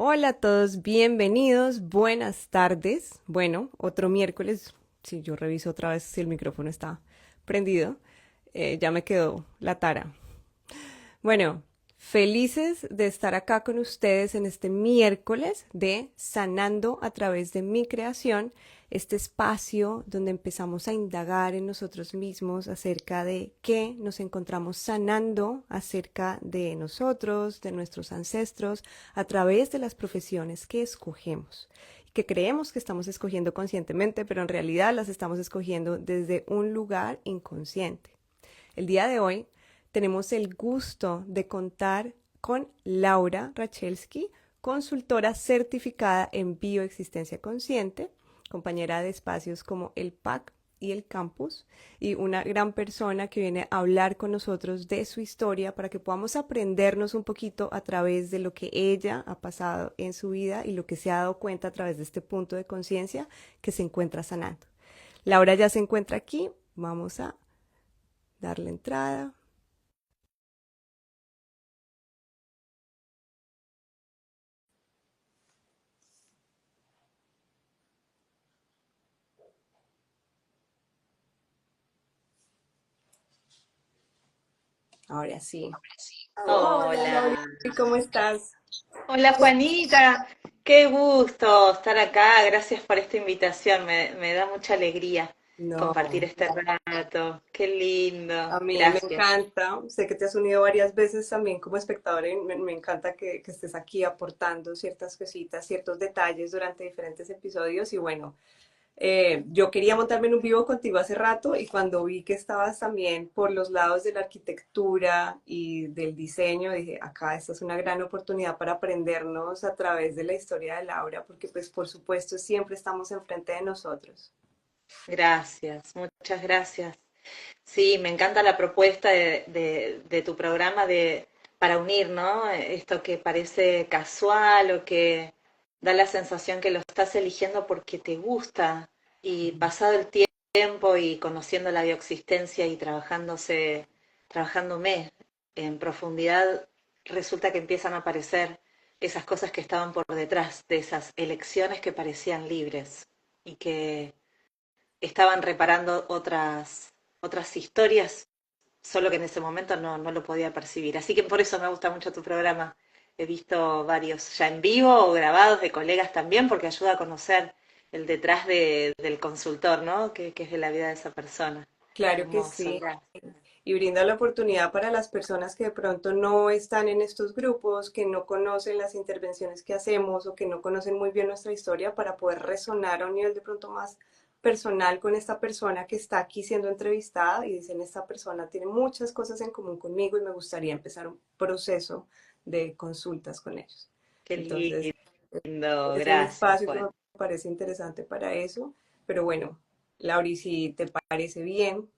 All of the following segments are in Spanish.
Hola a todos, bienvenidos, buenas tardes. Bueno, otro miércoles, si yo reviso otra vez si el micrófono está prendido, ya me quedó la tara. Bueno, felices de estar acá con ustedes en este miércoles de Sanando a través de mi creación, este espacio donde empezamos a indagar en nosotros mismos acerca de qué nos encontramos sanando acerca de nosotros, de nuestros ancestros, a través de las profesiones que escogemos, que creemos que estamos escogiendo conscientemente, pero en realidad las estamos escogiendo desde un lugar inconsciente. El día de hoy tenemos el gusto de contar con Laura Rachelski, consultora certificada en bioexistencia consciente, compañera de espacios como el PAC y el campus, y una gran persona que viene a hablar con nosotros de su historia para que podamos aprendernos un poquito a través de lo que ella ha pasado en su vida y lo que se ha dado cuenta a través de este punto de conciencia que se encuentra sanando. Laura ya se encuentra aquí, vamos a darle entrada. Ahora sí. Hola, Laura, Hola, ¿cómo estás? hola Juanita, qué gusto estar acá, gracias por esta invitación, me da mucha alegría No, compartir este rato, qué lindo, a mí me gracias. encanta. Sé que te has unido varias veces también como espectadora y me encanta que estés aquí aportando ciertas cositas, ciertos detalles durante diferentes episodios. Y bueno, yo quería montarme en un vivo contigo hace rato y cuando vi que estabas también por los lados de la arquitectura y del diseño, dije, acá esta es una gran oportunidad para aprendernos a través de la historia de Laura, porque pues por supuesto siempre estamos enfrente de nosotros. Gracias, muchas gracias. Sí, me encanta la propuesta de tu programa para unir, ¿no? Esto que parece casual o que da la sensación que lo estás eligiendo porque te gusta y pasado el tiempo y conociendo la bioexistencia y trabajándome en profundidad, resulta que empiezan a aparecer esas cosas que estaban por detrás de esas elecciones que parecían libres y que estaban reparando otras historias, solo que en ese momento no lo podía percibir. Así que por eso me gusta mucho tu programa. He visto varios ya en vivo o grabados de colegas también, porque ayuda a conocer el detrás del consultor, ¿no? Que es de la vida de esa persona. Claro que Hermoso, sí. gracias. Y brinda la oportunidad para las personas que de pronto no están en estos grupos, que no conocen las intervenciones que hacemos o que no conocen muy bien nuestra historia para poder resonar a un nivel de pronto más personal con esta persona que está aquí siendo entrevistada y dicen, esta persona tiene muchas cosas en común conmigo y me gustaría empezar un proceso de consultas con ellos. Qué Entonces, lindo, es un gracias, espacio que Juan. me parece interesante para eso. Pero bueno, Lauri, si te parece bien,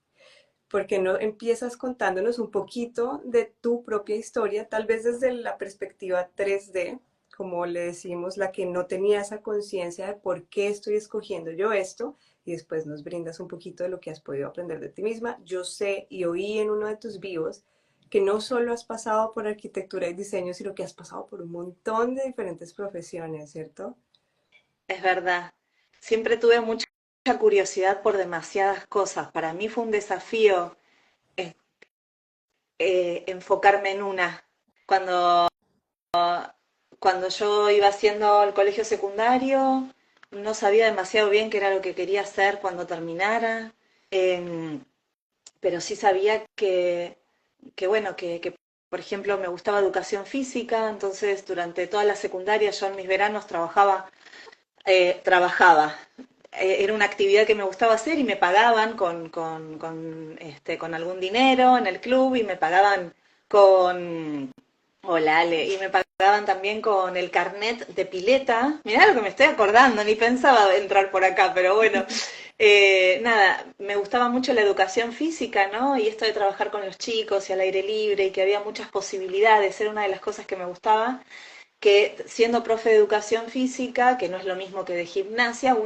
¿por qué no empiezas contándonos un poquito de tu propia historia, tal vez desde la perspectiva 3D, como le decimos, la que no tenía esa conciencia de por qué estoy escogiendo yo esto, y después nos brindas un poquito de lo que has podido aprender de ti misma? Yo sé y oí en uno de tus vivos que no solo has pasado por arquitectura y diseño, sino que has pasado por un montón de diferentes profesiones, ¿cierto? Es verdad. Siempre tuve mucha curiosidad por demasiadas cosas. Para mí fue un desafío eh, enfocarme en una. Cuando, cuando yo iba haciendo el colegio secundario, no sabía demasiado bien qué era lo que quería hacer cuando terminara, eh, pero sí sabía que bueno, que, por ejemplo me gustaba educación física, entonces durante toda la secundaria yo en mis veranos trabajaba. Era una actividad que me gustaba hacer y me pagaban con algún dinero en el club y me pagaban con... Hola, Ale. Y me pagaban también con el carnet de pileta. Mirá lo que me estoy acordando, ni pensaba entrar por acá, pero bueno. Nada, me gustaba mucho la educación física, ¿no? Y esto de trabajar con los chicos y al aire libre y que había muchas posibilidades, era una de las cosas que me gustaba que siendo profe de educación física, que no es lo mismo que de gimnasia,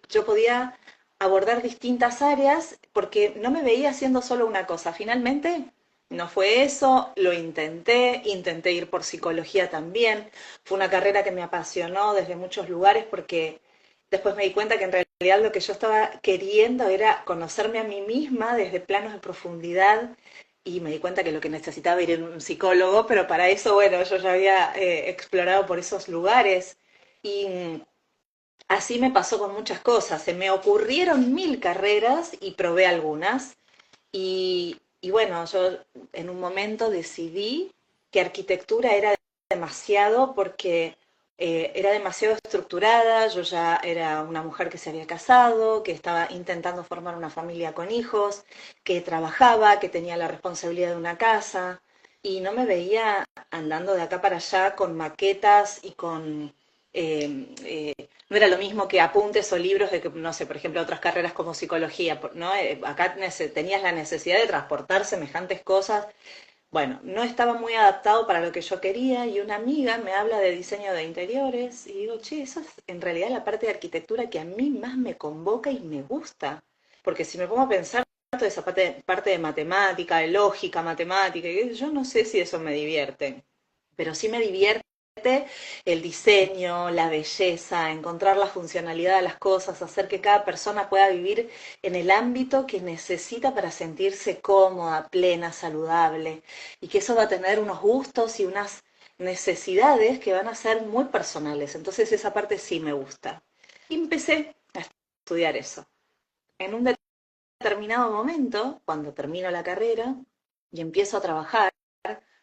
yo podía abordar distintas áreas porque no me veía haciendo solo una cosa. Finalmente, no fue eso, lo intenté ir por psicología también. Fue una carrera que me apasionó desde muchos lugares porque después me di cuenta que en realidad lo que yo estaba queriendo era conocerme a mí misma desde planos de profundidad y me di cuenta que lo que necesitaba era un psicólogo, pero para eso, bueno, yo ya había explorado por esos lugares y así me pasó con muchas cosas. Se me ocurrieron mil carreras y probé algunas. Y bueno, yo en un momento decidí que arquitectura era demasiado porque era demasiado estructurada, yo ya era una mujer que se había casado, que estaba intentando formar una familia con hijos, que trabajaba, que tenía la responsabilidad de una casa y no me veía andando de acá para allá con maquetas y con no era lo mismo que apuntes o libros de que, no sé, por ejemplo, otras carreras como psicología, ¿no? Acá tenías la necesidad de transportar semejantes cosas. Bueno, no estaba muy adaptado para lo que yo quería y una amiga me habla de diseño de interiores y digo, che, eso es en realidad la parte de arquitectura que a mí más me convoca y me gusta. Porque si me pongo a pensar toda esa parte de matemática, de lógica, matemática, yo no sé si eso me divierte, pero sí me divierte el diseño, la belleza, encontrar la funcionalidad de las cosas, hacer que cada persona pueda vivir en el ámbito que necesita para sentirse cómoda, plena, saludable, y que eso va a tener unos gustos y unas necesidades que van a ser muy personales. Entonces esa parte sí me gusta. Y empecé a estudiar eso. En un determinado momento, cuando termino la carrera y empiezo a trabajar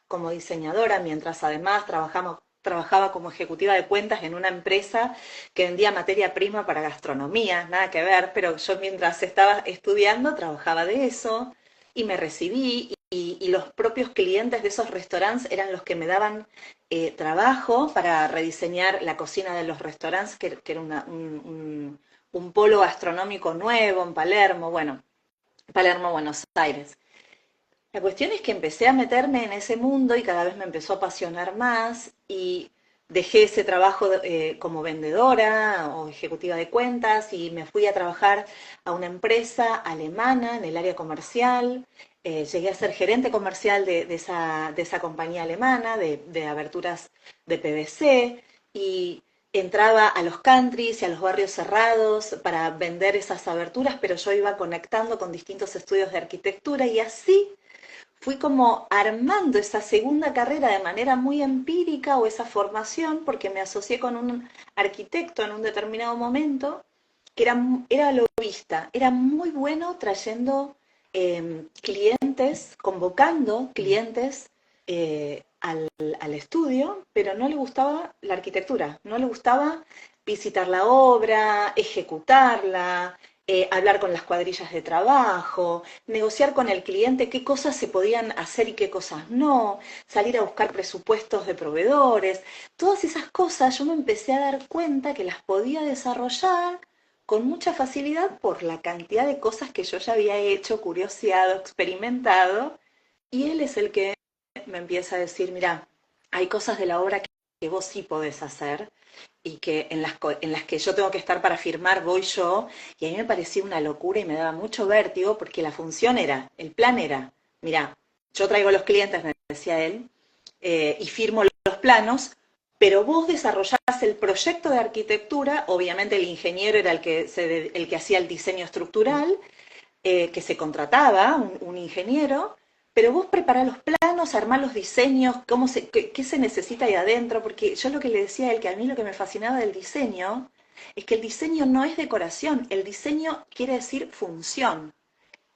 como diseñadora, mientras además trabajaba como ejecutiva de cuentas en una empresa que vendía materia prima para gastronomía, nada que ver, pero yo mientras estaba estudiando trabajaba de eso y me recibí y los propios clientes de esos restaurantes eran los que me daban trabajo para rediseñar la cocina de los restaurantes, que era un polo gastronómico nuevo en Palermo, bueno, Palermo, Buenos Aires. La cuestión es que empecé a meterme en ese mundo y cada vez me empezó a apasionar más y dejé ese trabajo como vendedora o ejecutiva de cuentas y me fui a trabajar a una empresa alemana en el área comercial. Llegué a ser gerente comercial de esa compañía alemana de aberturas de PVC y entraba a los countries y a los barrios cerrados para vender esas aberturas, pero yo iba conectando con distintos estudios de arquitectura y así fui como armando esa segunda carrera de manera muy empírica o esa formación porque me asocié con un arquitecto en un determinado momento que era lobista, era muy bueno trayendo clientes, convocando clientes al estudio, pero no le gustaba la arquitectura, no le gustaba visitar la obra, ejecutarla, hablar con las cuadrillas de trabajo, negociar con el cliente qué cosas se podían hacer y qué cosas no, salir a buscar presupuestos de proveedores, todas esas cosas yo me empecé a dar cuenta que las podía desarrollar con mucha facilidad por la cantidad de cosas que yo ya había hecho, curioseado, experimentado, y él es el que me empieza a decir, mira, hay cosas de la obra que vos sí podés hacer y que en las que yo tengo que estar para firmar voy yo, y a mí me parecía una locura y me daba mucho vértigo porque la función era, el plan era, mira, yo traigo los clientes, me decía él, y firmo los planos, pero vos desarrollás el proyecto de arquitectura, obviamente el ingeniero era el que hacía el diseño estructural, que se contrataba, un ingeniero, pero vos preparás los planos, armás los diseños, qué se necesita ahí adentro, porque yo lo que le decía a él, que a mí lo que me fascinaba del diseño, es que el diseño no es decoración, el diseño quiere decir función.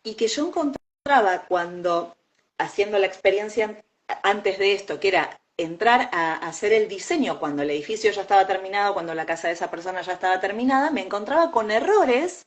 Y que yo encontraba cuando, haciendo la experiencia antes de esto, que era entrar a hacer el diseño cuando el edificio ya estaba terminado, cuando la casa de esa persona ya estaba terminada, me encontraba con errores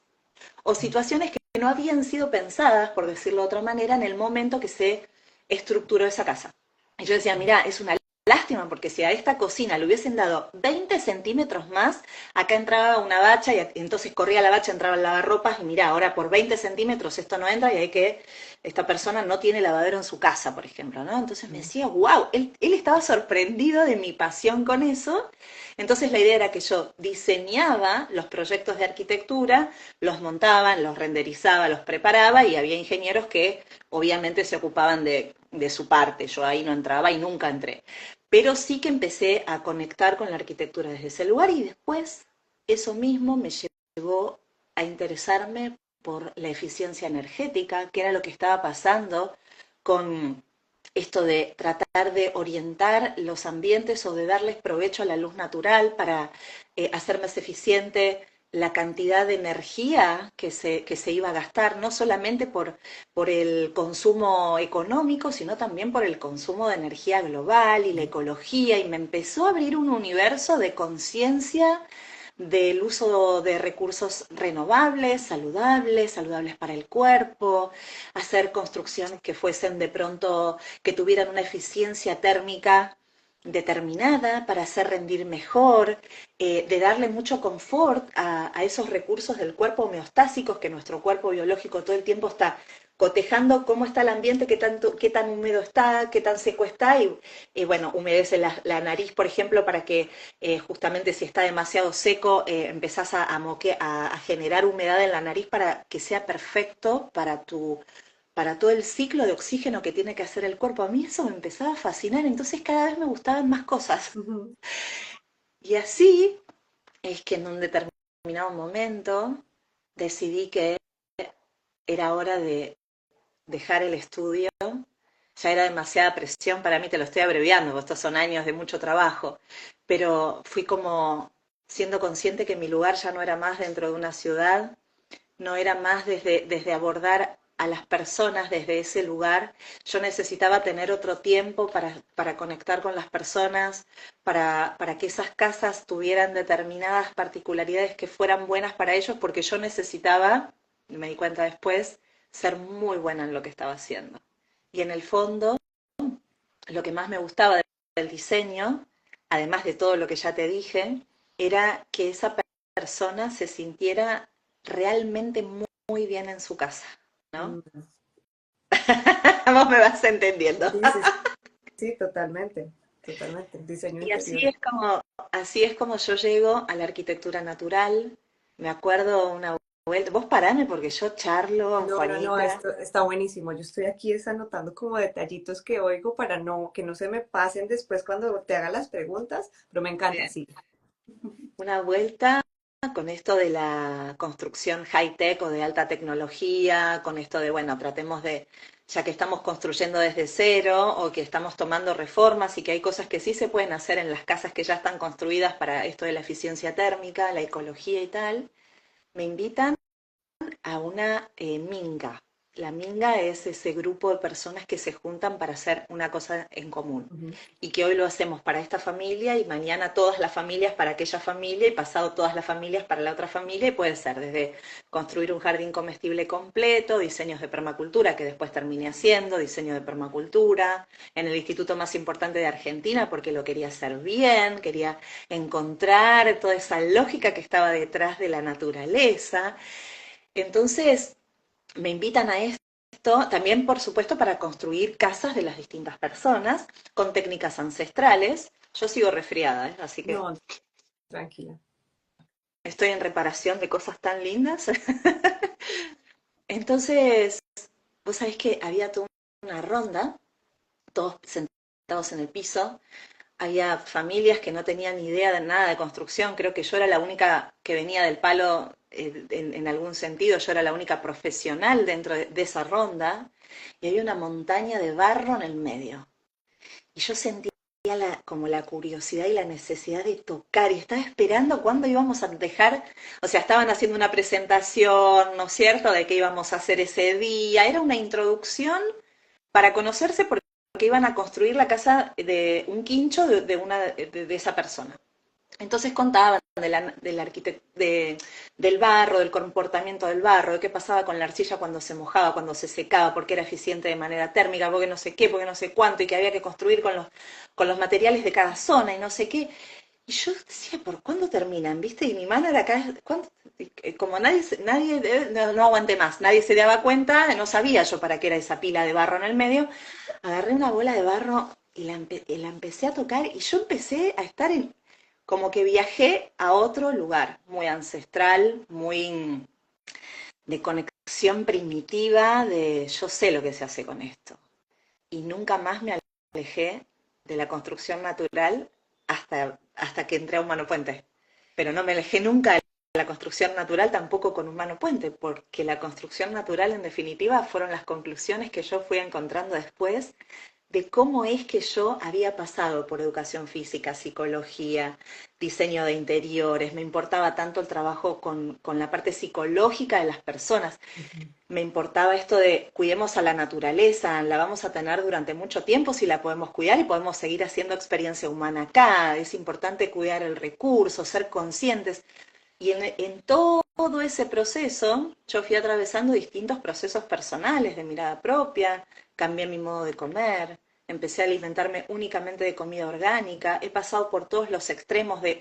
o situaciones que no habían sido pensadas, por decirlo de otra manera, en el momento que se estructuró esa casa. Y yo decía, mira, es una lástima porque si a esta cocina le hubiesen dado 20 centímetros más, acá entraba una bacha y entonces corría la bacha, entraba el lavarropas y mira, ahora por 20 centímetros esto no entra y hay que, esta persona no tiene lavadero en su casa, por ejemplo, ¿no? Entonces me decía, wow, él estaba sorprendido de mi pasión con eso. Entonces la idea era que yo diseñaba los proyectos de arquitectura, los montaba, los renderizaba, los preparaba y había ingenieros que obviamente se ocupaban de de su parte, yo ahí no entraba y nunca entré. Pero sí que empecé a conectar con la arquitectura desde ese lugar y después eso mismo me llevó a interesarme por la eficiencia energética, que era lo que estaba pasando con esto de tratar de orientar los ambientes o de darles provecho a la luz natural para hacer más eficiente la cantidad de energía que se iba a gastar, no solamente por el consumo económico, sino también por el consumo de energía global y la ecología, y me empezó a abrir un universo de conciencia del uso de recursos renovables, saludables para el cuerpo, hacer construcciones que fuesen de pronto, que tuvieran una eficiencia térmica determinada para hacer rendir mejor, de darle mucho confort a esos recursos del cuerpo homeostásicos que nuestro cuerpo biológico todo el tiempo está cotejando cómo está el ambiente, qué tan húmedo está, qué tan seco está, y bueno, humedece la nariz, por ejemplo, para que justamente si está demasiado seco, empezás a generar humedad en la nariz para que sea perfecto para todo el ciclo de oxígeno que tiene que hacer el cuerpo. A mí eso me empezaba a fascinar, entonces cada vez me gustaban más cosas. Ujú. Y así es que en un determinado momento decidí que era hora de dejar el estudio. Ya era demasiada presión para mí, te lo estoy abreviando, porque estos son años de mucho trabajo, pero fui como siendo consciente que mi lugar ya no era más dentro de una ciudad, no era más desde abordar a las personas desde ese lugar. Yo necesitaba tener otro tiempo para conectar con las personas, para que esas casas tuvieran determinadas particularidades que fueran buenas para ellos, porque yo necesitaba, me di cuenta después, ser muy buena en lo que estaba haciendo. Y en el fondo, lo que más me gustaba del diseño, además de todo lo que ya te dije, era que esa persona se sintiera realmente muy bien en su casa, ¿no? Mm. Vos me vas entendiendo. Sí, sí, sí, totalmente, totalmente. Diseño Y interior. así es como yo llego a la arquitectura natural. Me acuerdo una vuelta, vos parame porque yo charlo, No, no, no, Juanita. esto está buenísimo. Yo estoy aquí es anotando como detallitos que oigo para que no se me pasen después cuando te haga las preguntas, pero me encanta, Bien. sí. Una vuelta con esto de la construcción high-tech o de alta tecnología, con esto de, bueno, tratemos de, ya que estamos construyendo desde cero o que estamos tomando reformas y que hay cosas que sí se pueden hacer en las casas que ya están construidas para esto de la eficiencia térmica, la ecología y tal, me invitan a una minga. La minga es ese grupo de personas que se juntan para hacer una cosa en común Ujú. y que hoy lo hacemos para esta familia y mañana todas las familias para aquella familia y pasado todas las familias para la otra familia, y puede ser desde construir un jardín comestible completo, diseños de permacultura que después terminé haciendo, diseño de permacultura en el instituto más importante de Argentina porque lo quería hacer bien, quería encontrar toda esa lógica que estaba detrás de la naturaleza. Entonces, me invitan a esto, también por supuesto para construir casas de las distintas personas con técnicas ancestrales. Yo sigo resfriada, ¿eh? Así que No, tranquila. estoy en reparación de cosas tan lindas. Entonces, vos sabés que había toda una ronda, todos sentados en el piso. Había familias que no tenían ni idea de nada de construcción. Creo que yo era la única que venía del palo en algún sentido. Yo era la única profesional dentro de esa ronda. Y había una montaña de barro en el medio. Y yo sentía como la curiosidad y la necesidad de tocar. Y estaba esperando cuándo íbamos a dejar. O sea, estaban haciendo una presentación, ¿no es cierto?, de qué íbamos a hacer ese día. Era una introducción para conocerse porque iban a construir la casa de un quincho de esa persona. Entonces contaban del barro, del comportamiento del barro, de qué pasaba con la arcilla cuando se mojaba, cuando se secaba, porque era eficiente de manera térmica, porque no sé qué, porque no sé cuánto, y que había que construir con los materiales de cada zona y no sé qué. Y yo decía, ¿por cuándo terminan? ¿Viste? Y mi mano era acá, como nadie no aguanté más, nadie se daba cuenta, no sabía yo para qué era esa pila de barro en el medio, agarré una bola de barro y la empecé a tocar y yo empecé a estar como que viajé a otro lugar, muy ancestral, muy de conexión primitiva, de yo sé lo que se hace con esto. y nunca más me alejé de la construcción natural hasta que entré a Humano Puente. Pero no me alejé nunca de la construcción natural tampoco con Humano Puente, porque la construcción natural en definitiva fueron las conclusiones que yo fui encontrando después de cómo es que yo había pasado por educación física, psicología, diseño de interiores, me importaba tanto el trabajo con la parte psicológica de las personas, Ujú. me importaba esto de cuidemos a la naturaleza, la vamos a tener durante mucho tiempo si la podemos cuidar y podemos seguir haciendo experiencia humana acá, es importante cuidar el recurso, ser conscientes. Y en todo ese proceso yo fui atravesando distintos procesos personales de mirada propia, cambié mi modo de comer, empecé a alimentarme únicamente de comida orgánica, he pasado por todos los extremos de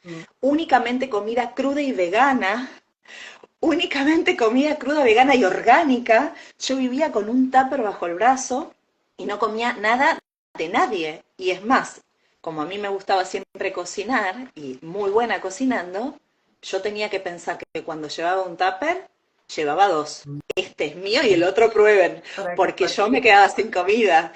Mm. únicamente comida cruda y vegana, únicamente comida cruda, vegana y orgánica. Yo vivía con un tupper bajo el brazo y no comía nada de nadie. Y es más, como a mí me gustaba siempre cocinar y muy buena cocinando, yo tenía que pensar que cuando llevaba un tupper, llevaba dos. Este es mío y el otro prueben, Para porque yo me compartir. quedaba sin comida.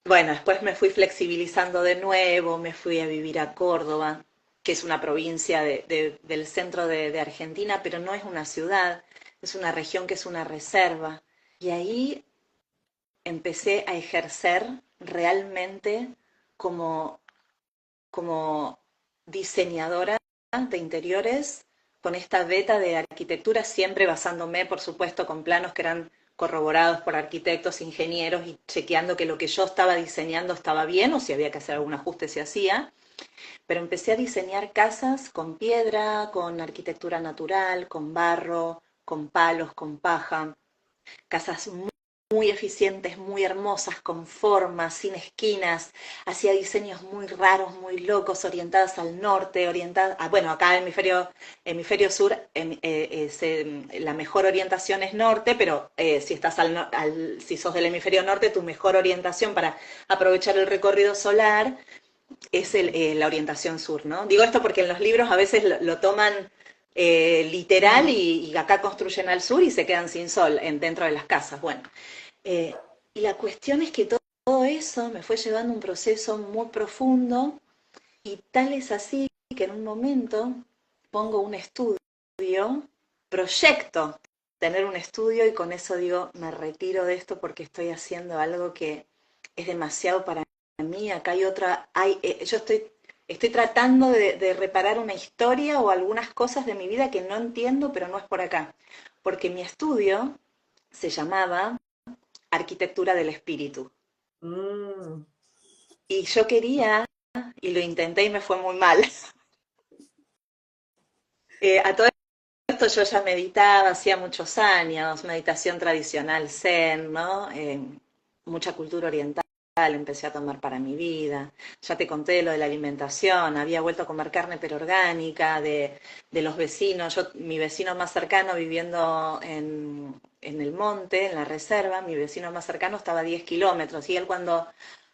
Bueno, después me fui flexibilizando de nuevo, me fui a vivir a Córdoba, que es una provincia del centro de Argentina, pero no es una ciudad, es una región que es una reserva. Y ahí empecé a ejercer realmente como, como diseñadora de interiores, con esta beta de arquitectura, siempre basándome, por supuesto, con planos que eran corroborados por arquitectos, ingenieros y chequeando que lo que yo estaba diseñando estaba bien o si había que hacer algún ajuste se hacía. Pero empecé a diseñar casas con piedra, con arquitectura natural, con barro, con palos, con paja, casas muy eficientes, muy hermosas, con formas, sin esquinas, hacía diseños muy raros, muy locos, orientadas al norte, orientadas, bueno, acá en hemisferio sur, la mejor orientación es norte, pero si estás si sos del hemisferio norte, tu mejor orientación para aprovechar el recorrido solar es la orientación sur, ¿no? Digo esto porque en los libros a veces lo toman literal Ujú. y acá construyen al sur y se quedan sin sol dentro de las casas. Bueno, eh, y la cuestión es que todo eso me fue llevando a un proceso muy profundo y tal es así que en un momento pongo un estudio, proyecto tener un estudio y con eso digo, me retiro de esto porque estoy haciendo algo que es demasiado para mí. Acá hay otra, yo estoy tratando de reparar una historia o algunas cosas de mi vida que no entiendo, pero no es por acá. Porque mi estudio se llamaba Arquitectura del Espíritu. Mm. Y yo quería, y lo intenté y me fue muy mal. A todo esto yo ya meditaba hacía muchos años, meditación tradicional zen, ¿no? Mucha cultura oriental empecé a tomar para mi vida. Ya te conté lo de la alimentación, había vuelto a comer carne pero orgánica, de los vecinos. Mi vecino más cercano viviendo en el monte, en la reserva, mi vecino más cercano estaba a 10 kilómetros y él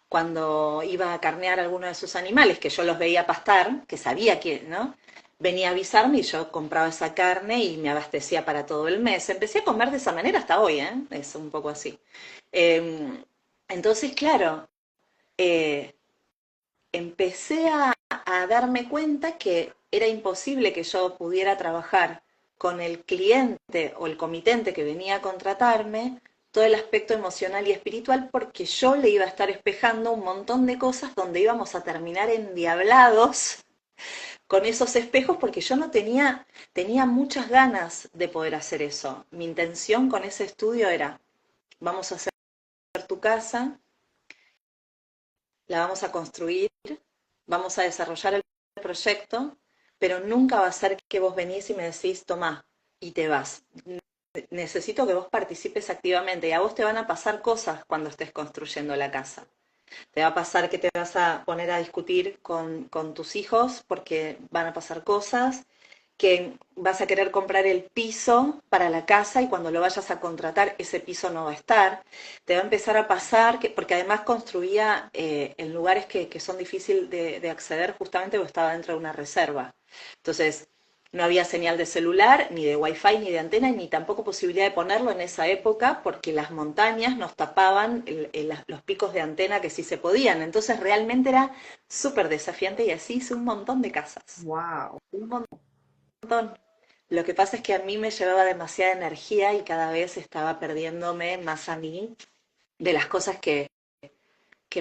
cuando iba a carnear alguno de sus animales, que yo los veía pastar, que sabía que, ¿no? Venía a avisarme y yo compraba esa carne y me abastecía para todo el mes. Empecé a comer de esa manera hasta hoy, ¿eh? Es un poco así. Eh, entonces, claro, eh, empecé a darme cuenta que era imposible que yo pudiera trabajar con el cliente o el comitente que venía a contratarme todo el aspecto emocional y espiritual porque yo le iba a estar espejando un montón de cosas donde íbamos a terminar endiablados con esos espejos porque yo no tenía muchas ganas de poder hacer eso. Mi intención con ese estudio era, vamos a hacer tu casa, la vamos a construir, vamos a desarrollar el proyecto, pero nunca va a ser que vos venís y me decís, tomá, y te vas. Necesito que vos participes activamente y a vos te van a pasar cosas cuando estés construyendo la casa. Te va a pasar que te vas a poner a discutir con tus hijos porque van a pasar cosas, que vas a querer comprar el piso para la casa y cuando lo vayas a contratar ese piso no va a estar. Te va a empezar a pasar, porque además construía en lugares que son difíciles de acceder justamente porque estaba dentro de una reserva. Entonces, no había señal de celular, ni de wifi, ni de antena, ni tampoco posibilidad de ponerlo en esa época porque las montañas nos tapaban los picos de antena que sí se podían. Entonces realmente era súper desafiante y así hice un montón de casas. Wow. Un montón. Lo que pasa es que a mí me llevaba demasiada energía y cada vez estaba perdiéndome más a mí de las cosas que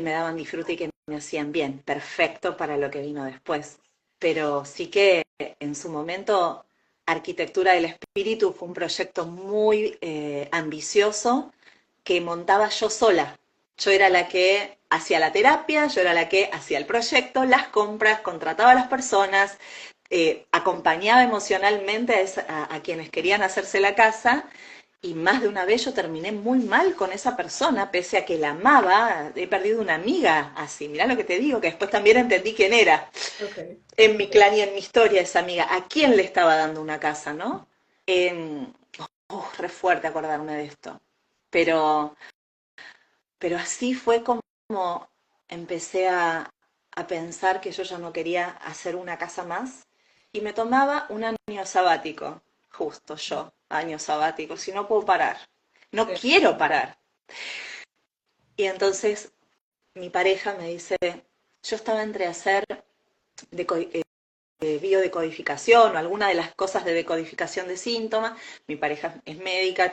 me daban disfrute y que me hacían bien. Perfecto para lo que vino después. Pero sí que en su momento Arquitectura del Espíritu fue un proyecto muy ambicioso que montaba yo sola. Yo era la que hacía la terapia, yo era la que hacía el proyecto, las compras, contrataba a las personas, acompañaba emocionalmente a quienes querían hacerse la casa y más de una vez yo terminé muy mal con esa persona, pese a que la amaba, he perdido una amiga así, mirá lo que te digo, que después también entendí quién era Ok. en mi clan y en mi historia esa amiga, a quién le estaba dando una casa, ¿no? Eh, re fuerte acordarme de esto, pero, pero así fue como empecé a pensar que yo ya no quería hacer una casa más y me tomaba un año sabático, justo yo, año sabático, si no puedo parar, no Sí. quiero parar. Y entonces mi pareja me dice, yo estaba entre hacer biodecodificación o alguna de las cosas de decodificación de síntomas. Mi pareja es médica,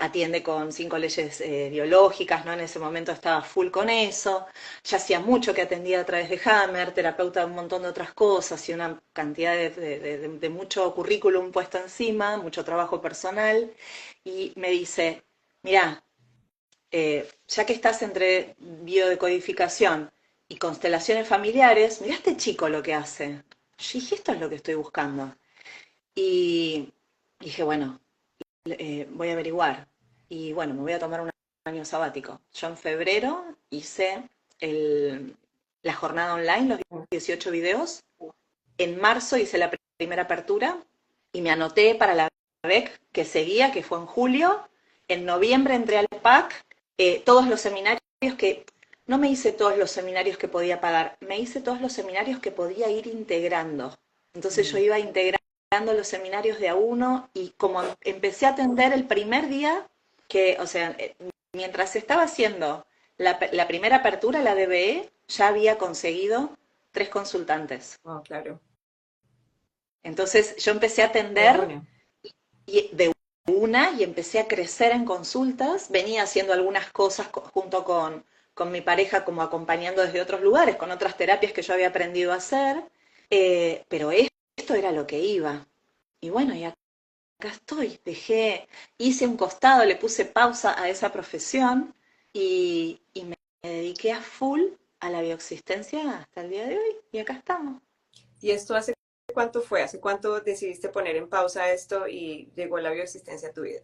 atiende con 5 leyes biológicas, ¿no? En ese momento estaba full con eso. Ya hacía mucho que atendía a través de Hammer, terapeuta de un montón de otras cosas y una cantidad de mucho currículum puesto encima, mucho trabajo personal. Y me dice, mira, ya que estás entre biodecodificación y constelaciones familiares, mirá este chico lo que hace. Yo dije, esto es lo que estoy buscando. Y dije, bueno, voy a averiguar. Y bueno, me voy a tomar un año sabático. Yo en febrero hice el, la jornada online, los 18 videos. En marzo hice la primera apertura y me anoté para la BEC que seguía, que fue en julio. En noviembre entré al PAC, todos los seminarios que, no me hice todos los seminarios que podía pagar, me hice todos los seminarios que podía ir integrando. Entonces yo Mm. iba integrando los seminarios de a uno y como empecé a atender el primer día, que, o sea, mientras estaba haciendo la primera apertura, la DBE, ya había conseguido 3 consultantes. Oh, claro. Entonces yo empecé a De atender una. de una y empecé a crecer en consultas. Venía haciendo algunas cosas junto con mi pareja, como acompañando desde otros lugares, con otras terapias que yo había aprendido a hacer. Pero esto era lo que iba. Y bueno, y acá estoy. Hice un costado, le puse pausa a esa profesión y me dediqué a full a la bioexistencia hasta el día de hoy. Y acá estamos. ¿Y esto hace cuánto fue? ¿Hace cuánto decidiste poner en pausa esto y llegó la bioexistencia a tu vida?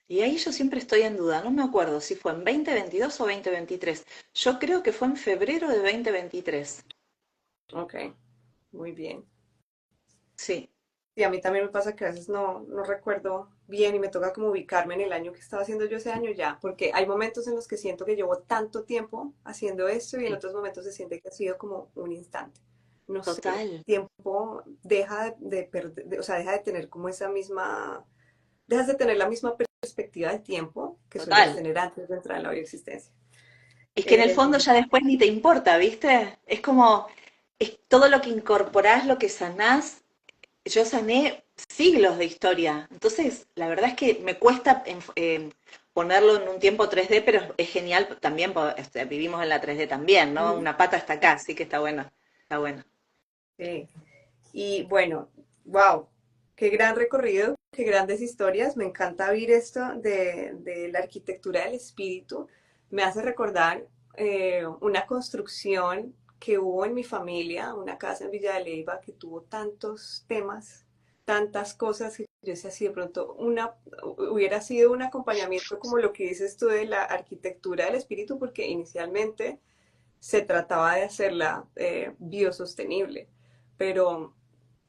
Y ahí yo siempre estoy en duda, no me acuerdo si fue en 2022 o 2023. Yo creo que fue en febrero de 2023. Ok, muy bien. Sí, Y a mí también me pasa que a veces no recuerdo bien y me toca como ubicarme en el año que estaba haciendo yo ese año ya, porque hay momentos en los que siento que llevo tanto tiempo haciendo esto y en sí, otros momentos se siente que ha sido como un instante. No sé, el total, tiempo deja de perder, o sea, deja de tener como esa misma, dejas de tener la misma perspectiva del tiempo que sueles total. tener antes de entrar en la bioexistencia. Es que en el Eh, fondo ya después ni te importa, ¿viste? Es como, es todo lo que incorporás, lo que sanás. Yo sané siglos de historia. Entonces, la verdad es que me cuesta ponerlo en un tiempo 3D, pero es genial también, vivimos en la 3D también, ¿no? Ujú. Una pata está acá, así que está bueno, está bueno. Sí. Y bueno, wow, qué gran recorrido, qué grandes historias. Me encanta oír esto de la arquitectura del espíritu. Me hace recordar una construcción que hubo en mi familia, una casa en Villa de Leyva que tuvo tantos temas, tantas cosas que yo decía, si de pronto hubiera sido un acompañamiento como lo que dices tú de la arquitectura del espíritu, porque inicialmente se trataba de hacerla biosostenible, pero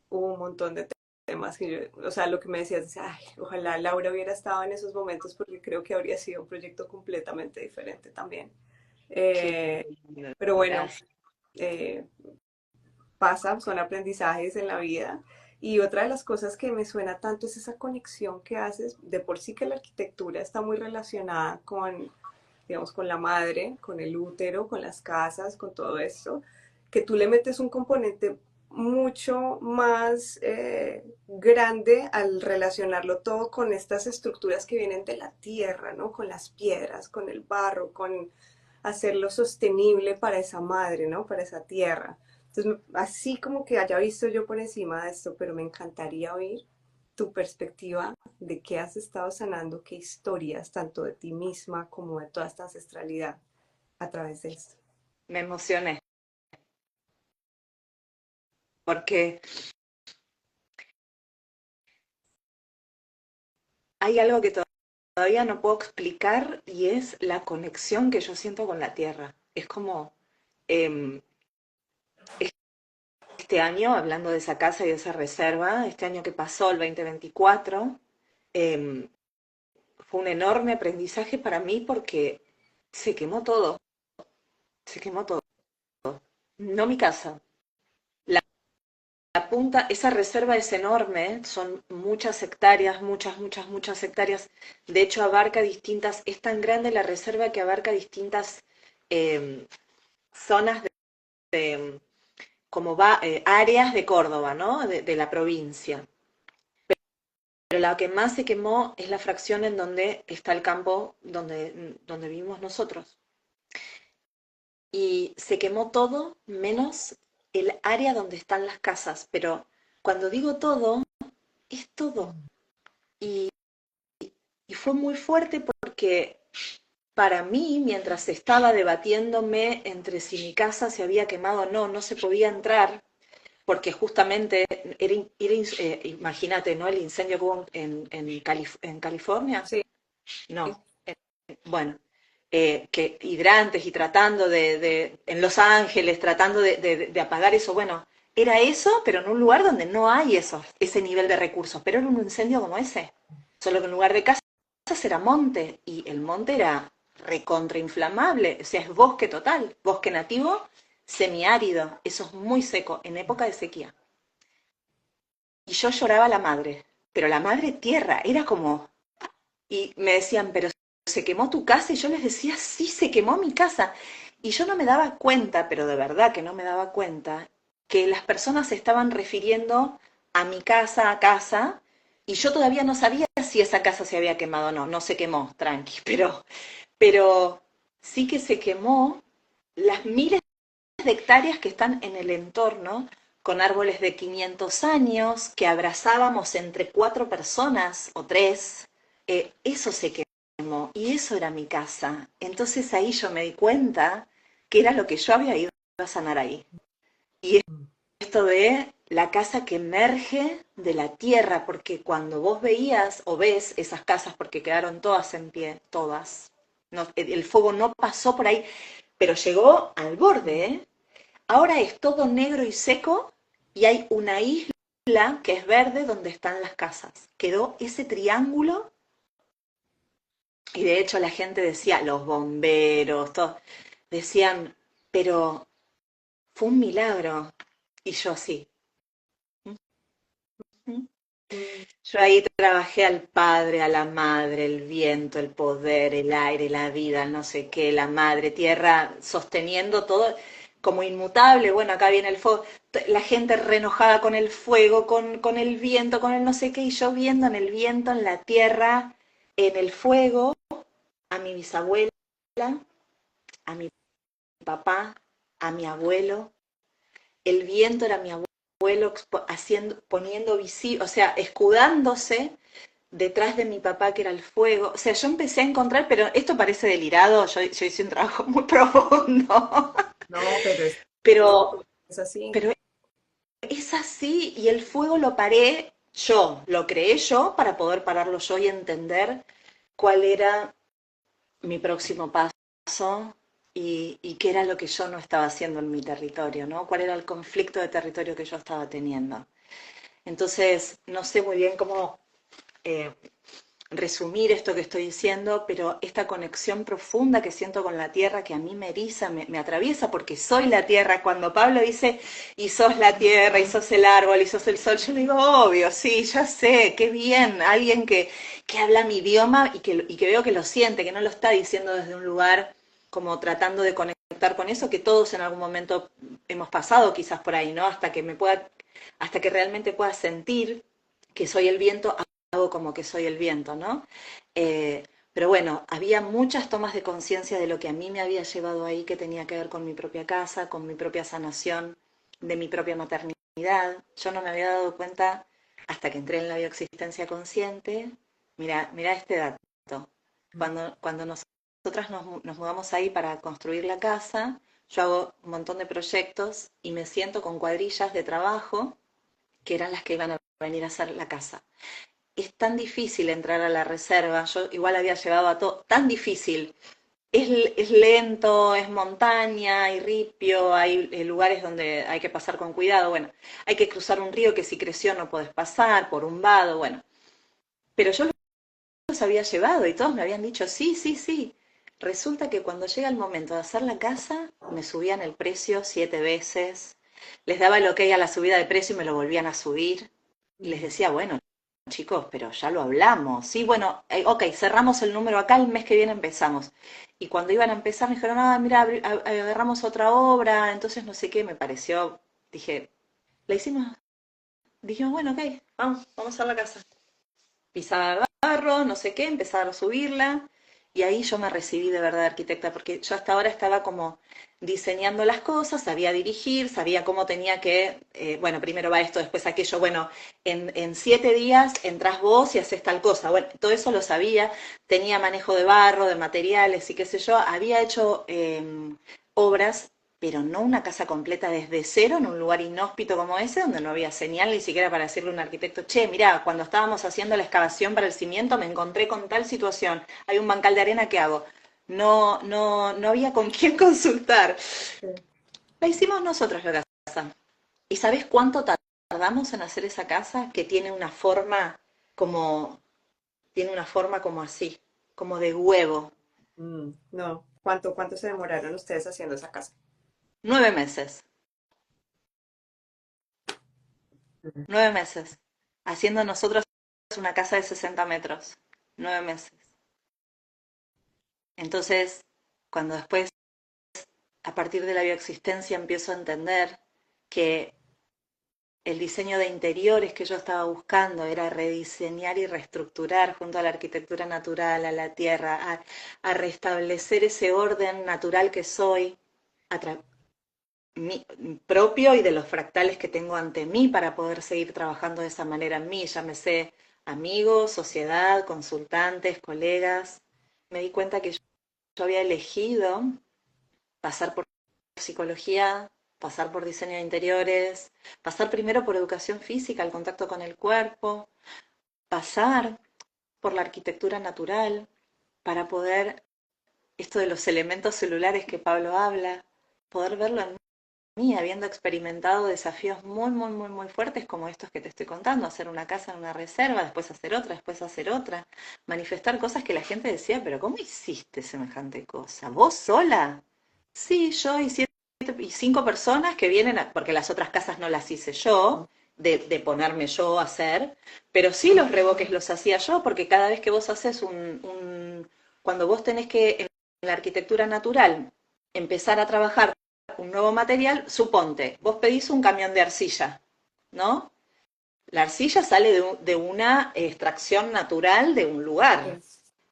hubo un montón de temas que yo, o sea, lo que me decías, ay, ojalá Laura hubiera estado en esos momentos porque creo que habría sido un proyecto completamente diferente también. Qué Eh, lindo, pero bueno, gracias. eh, pasa, son aprendizajes en la vida. Y otra de las cosas que me suena tanto es esa conexión que haces, de por sí que la arquitectura está muy relacionada con, digamos, con la madre, con el útero, con las casas, con todo esto, que tú le metes un componente mucho más grande al relacionarlo todo con estas estructuras que vienen de la tierra, ¿no? Con las piedras, con el barro, con hacerlo sostenible para esa madre, ¿no? Para esa tierra. Entonces, así como que haya visto yo por encima de esto, pero me encantaría oír tu perspectiva de qué has estado sanando, qué historias, tanto de ti misma como de toda esta ancestralidad a través de esto. Me emocioné, porque hay algo que todavía no puedo explicar y es la conexión que yo siento con la tierra. Es como eh, este año, hablando de esa casa y de esa reserva, este año que pasó, el 2024, eh, fue un enorme aprendizaje para mí porque se quemó todo, se quemó todo. No mi casa. La punta, esa reserva es enorme, son muchas hectáreas, muchas hectáreas. De hecho, abarca distintas, es tan grande la reserva que abarca distintas eh, zonas como va, áreas de Córdoba, ¿no? De la provincia. Pero la que más se quemó es la fracción en donde está el campo donde vivimos nosotros. Y se quemó todo menos el área donde están las casas. Pero cuando digo todo, es todo. Y, y fue muy fuerte porque para mí, mientras estaba debatiéndome entre si mi casa se había quemado o no, no se podía entrar, porque justamente imagínate, ¿no? El incendio que hubo en California. Sí, No, bueno, que hidrantes y tratando en Los Ángeles, tratando de apagar eso, bueno, era eso, pero en un lugar donde no hay ese nivel de recursos, pero era un incendio como ese, solo que en lugar de casas era monte, y el monte era recontrainflamable, o sea, es bosque total, bosque nativo, semiárido, eso es muy seco, en época de sequía. Y yo lloraba a la madre, pero la madre tierra, era como, y me decían, pero ¿se quemó tu casa? Y yo les decía, sí, se quemó mi casa. Y yo no me daba cuenta, pero de verdad que no me daba cuenta, que las personas se estaban refiriendo a mi casa, a casa, y yo todavía no sabía si esa casa se había quemado o no. No se quemó, tranqui, pero sí que se quemó las miles de hectáreas que están en el entorno, con árboles de 500 años, que abrazábamos entre 4 personas o 3, eso se quemó y eso era mi casa. Entonces ahí yo me di cuenta que era lo que yo había ido a sanar ahí. Y esto de la casa que emerge de la tierra, porque cuando vos veías o ves esas casas, porque quedaron todas en pie, todas, no, el fuego no pasó por ahí, pero llegó al borde, ¿eh? Ahora es todo negro y seco y hay una isla que es verde donde están las casas. Quedó ese triángulo y de hecho la gente decía, los bomberos, todos, decían, pero fue un milagro. Y yo sí. Yo ahí trabajé al padre, a la madre, el viento, el poder, el aire, la vida, no sé qué, la madre tierra, sosteniendo todo como inmutable. Bueno, acá viene el fuego, la gente re enojada con el fuego, con el viento, con el no sé qué, y yo viendo en el viento, en la tierra, en el fuego, a mi bisabuela, a mi papá, a mi abuelo. El viento era mi abuelo haciendo, poniendo visible, o sea, escudándose detrás de mi papá que era el fuego. O sea, yo empecé a encontrar, pero esto parece delirado, yo hice un trabajo muy profundo, no, pero pero, es así. pero es así y el fuego lo paré yo, lo creé yo para poder pararlo yo y entender cuál era mi próximo paso y qué era lo que yo no estaba haciendo en mi territorio, ¿no? Cuál era el conflicto de territorio que yo estaba teniendo. Entonces, no sé muy bien cómo resumir esto que estoy diciendo, pero esta conexión profunda que siento con la tierra, que a mí me eriza, me atraviesa, porque soy la tierra. Cuando Pablo dice, y sos la tierra, y sos el árbol, y sos el sol, yo le digo, obvio, sí, ya sé, qué bien, alguien que habla mi idioma y que veo que lo siente, que no lo está diciendo desde un lugar como tratando de conectar con eso, que todos en algún momento hemos pasado quizás por ahí, ¿no? Hasta que realmente pueda sentir que soy el viento, hago como que soy el viento, ¿no? Pero bueno, había muchas tomas de conciencia de lo que a mí me había llevado ahí, que tenía que ver con mi propia casa, con mi propia sanación, de mi propia maternidad. Yo no me había dado cuenta hasta que entré en la bioexistencia consciente. Mira este dato. Cuando nosotras nos mudamos ahí para construir la casa, yo hago un montón de proyectos y me siento con cuadrillas de trabajo que eran las que iban a venir a hacer la casa. Es tan difícil entrar a la reserva, yo igual había llevado a todo, tan difícil, es lento, es montaña, hay ripio, hay lugares donde hay que pasar con cuidado, bueno, hay que cruzar un río que si creció no podés pasar, por un vado, bueno, pero yo los había llevado y todos me habían dicho, sí, sí, sí. Resulta que cuando llega el momento de hacer la casa, me subían el precio 7 veces, les daba el ok a la subida de precio y me lo volvían a subir, y les decía, bueno, chicos, pero ya lo hablamos. Sí, bueno, ok, cerramos el número acá, el mes que viene empezamos. Y cuando iban a empezar me dijeron, ah, mira, agarramos otra obra, entonces no sé qué, me pareció, dije, la hicimos, dijimos, bueno, ok, vamos a hacer la casa. Pisaba barro, no sé qué, empezaba a subirla, y ahí yo me recibí de verdad arquitecta, porque yo hasta ahora estaba como diseñando las cosas, sabía dirigir, sabía cómo tenía que, bueno, primero va esto, después aquello, bueno, en 7 días entras vos y haces tal cosa, bueno, todo eso lo sabía, tenía manejo de barro, de materiales y qué sé yo, había hecho obras, pero no una casa completa desde cero en un lugar inhóspito como ese, donde no había señal ni siquiera para decirle a un arquitecto, che, mirá, cuando estábamos haciendo la excavación para el cimiento me encontré con tal situación, hay un bancal de arena, ¿qué hago? No había con quién consultar. La hicimos nosotros la casa. ¿Y sabés cuánto tardamos en hacer esa casa? Que como, tiene una forma como así, como de huevo. No. ¿Cuánto se demoraron ustedes haciendo esa casa? 9 meses, Ujú. 9 meses. Haciendo nosotros una casa de 60 metros. 9 meses. Entonces, cuando después, a partir de la bioexistencia, empiezo a entender que el diseño de interiores que yo estaba buscando era rediseñar y reestructurar junto a la arquitectura natural, a la tierra, a restablecer ese orden natural que soy, a mi, propio y de los fractales que tengo ante mí para poder seguir trabajando de esa manera en mí, llámese amigos, sociedad, consultantes, colegas. Me di cuenta que yo había elegido pasar por psicología, pasar por diseño de interiores, pasar primero por educación física, el contacto con el cuerpo, pasar por la arquitectura natural para poder, esto de los elementos celulares que Pablo habla, poder verlo en mí, habiendo experimentado desafíos muy, muy, muy, muy fuertes como estos que te estoy contando, hacer una casa en una reserva, después hacer otra, después hacer otra, manifestar cosas que la gente decía, pero ¿cómo hiciste semejante cosa? ¿Vos sola? Sí, yo y 5 personas que vienen, porque las otras casas no las hice yo, de ponerme yo a hacer, pero sí los revoques los hacía yo, porque cada vez que vos haces cuando vos tenés que, en la arquitectura natural, empezar a trabajar un nuevo material, suponte, vos pedís un camión de arcilla, ¿no? La arcilla sale de una extracción natural de un lugar.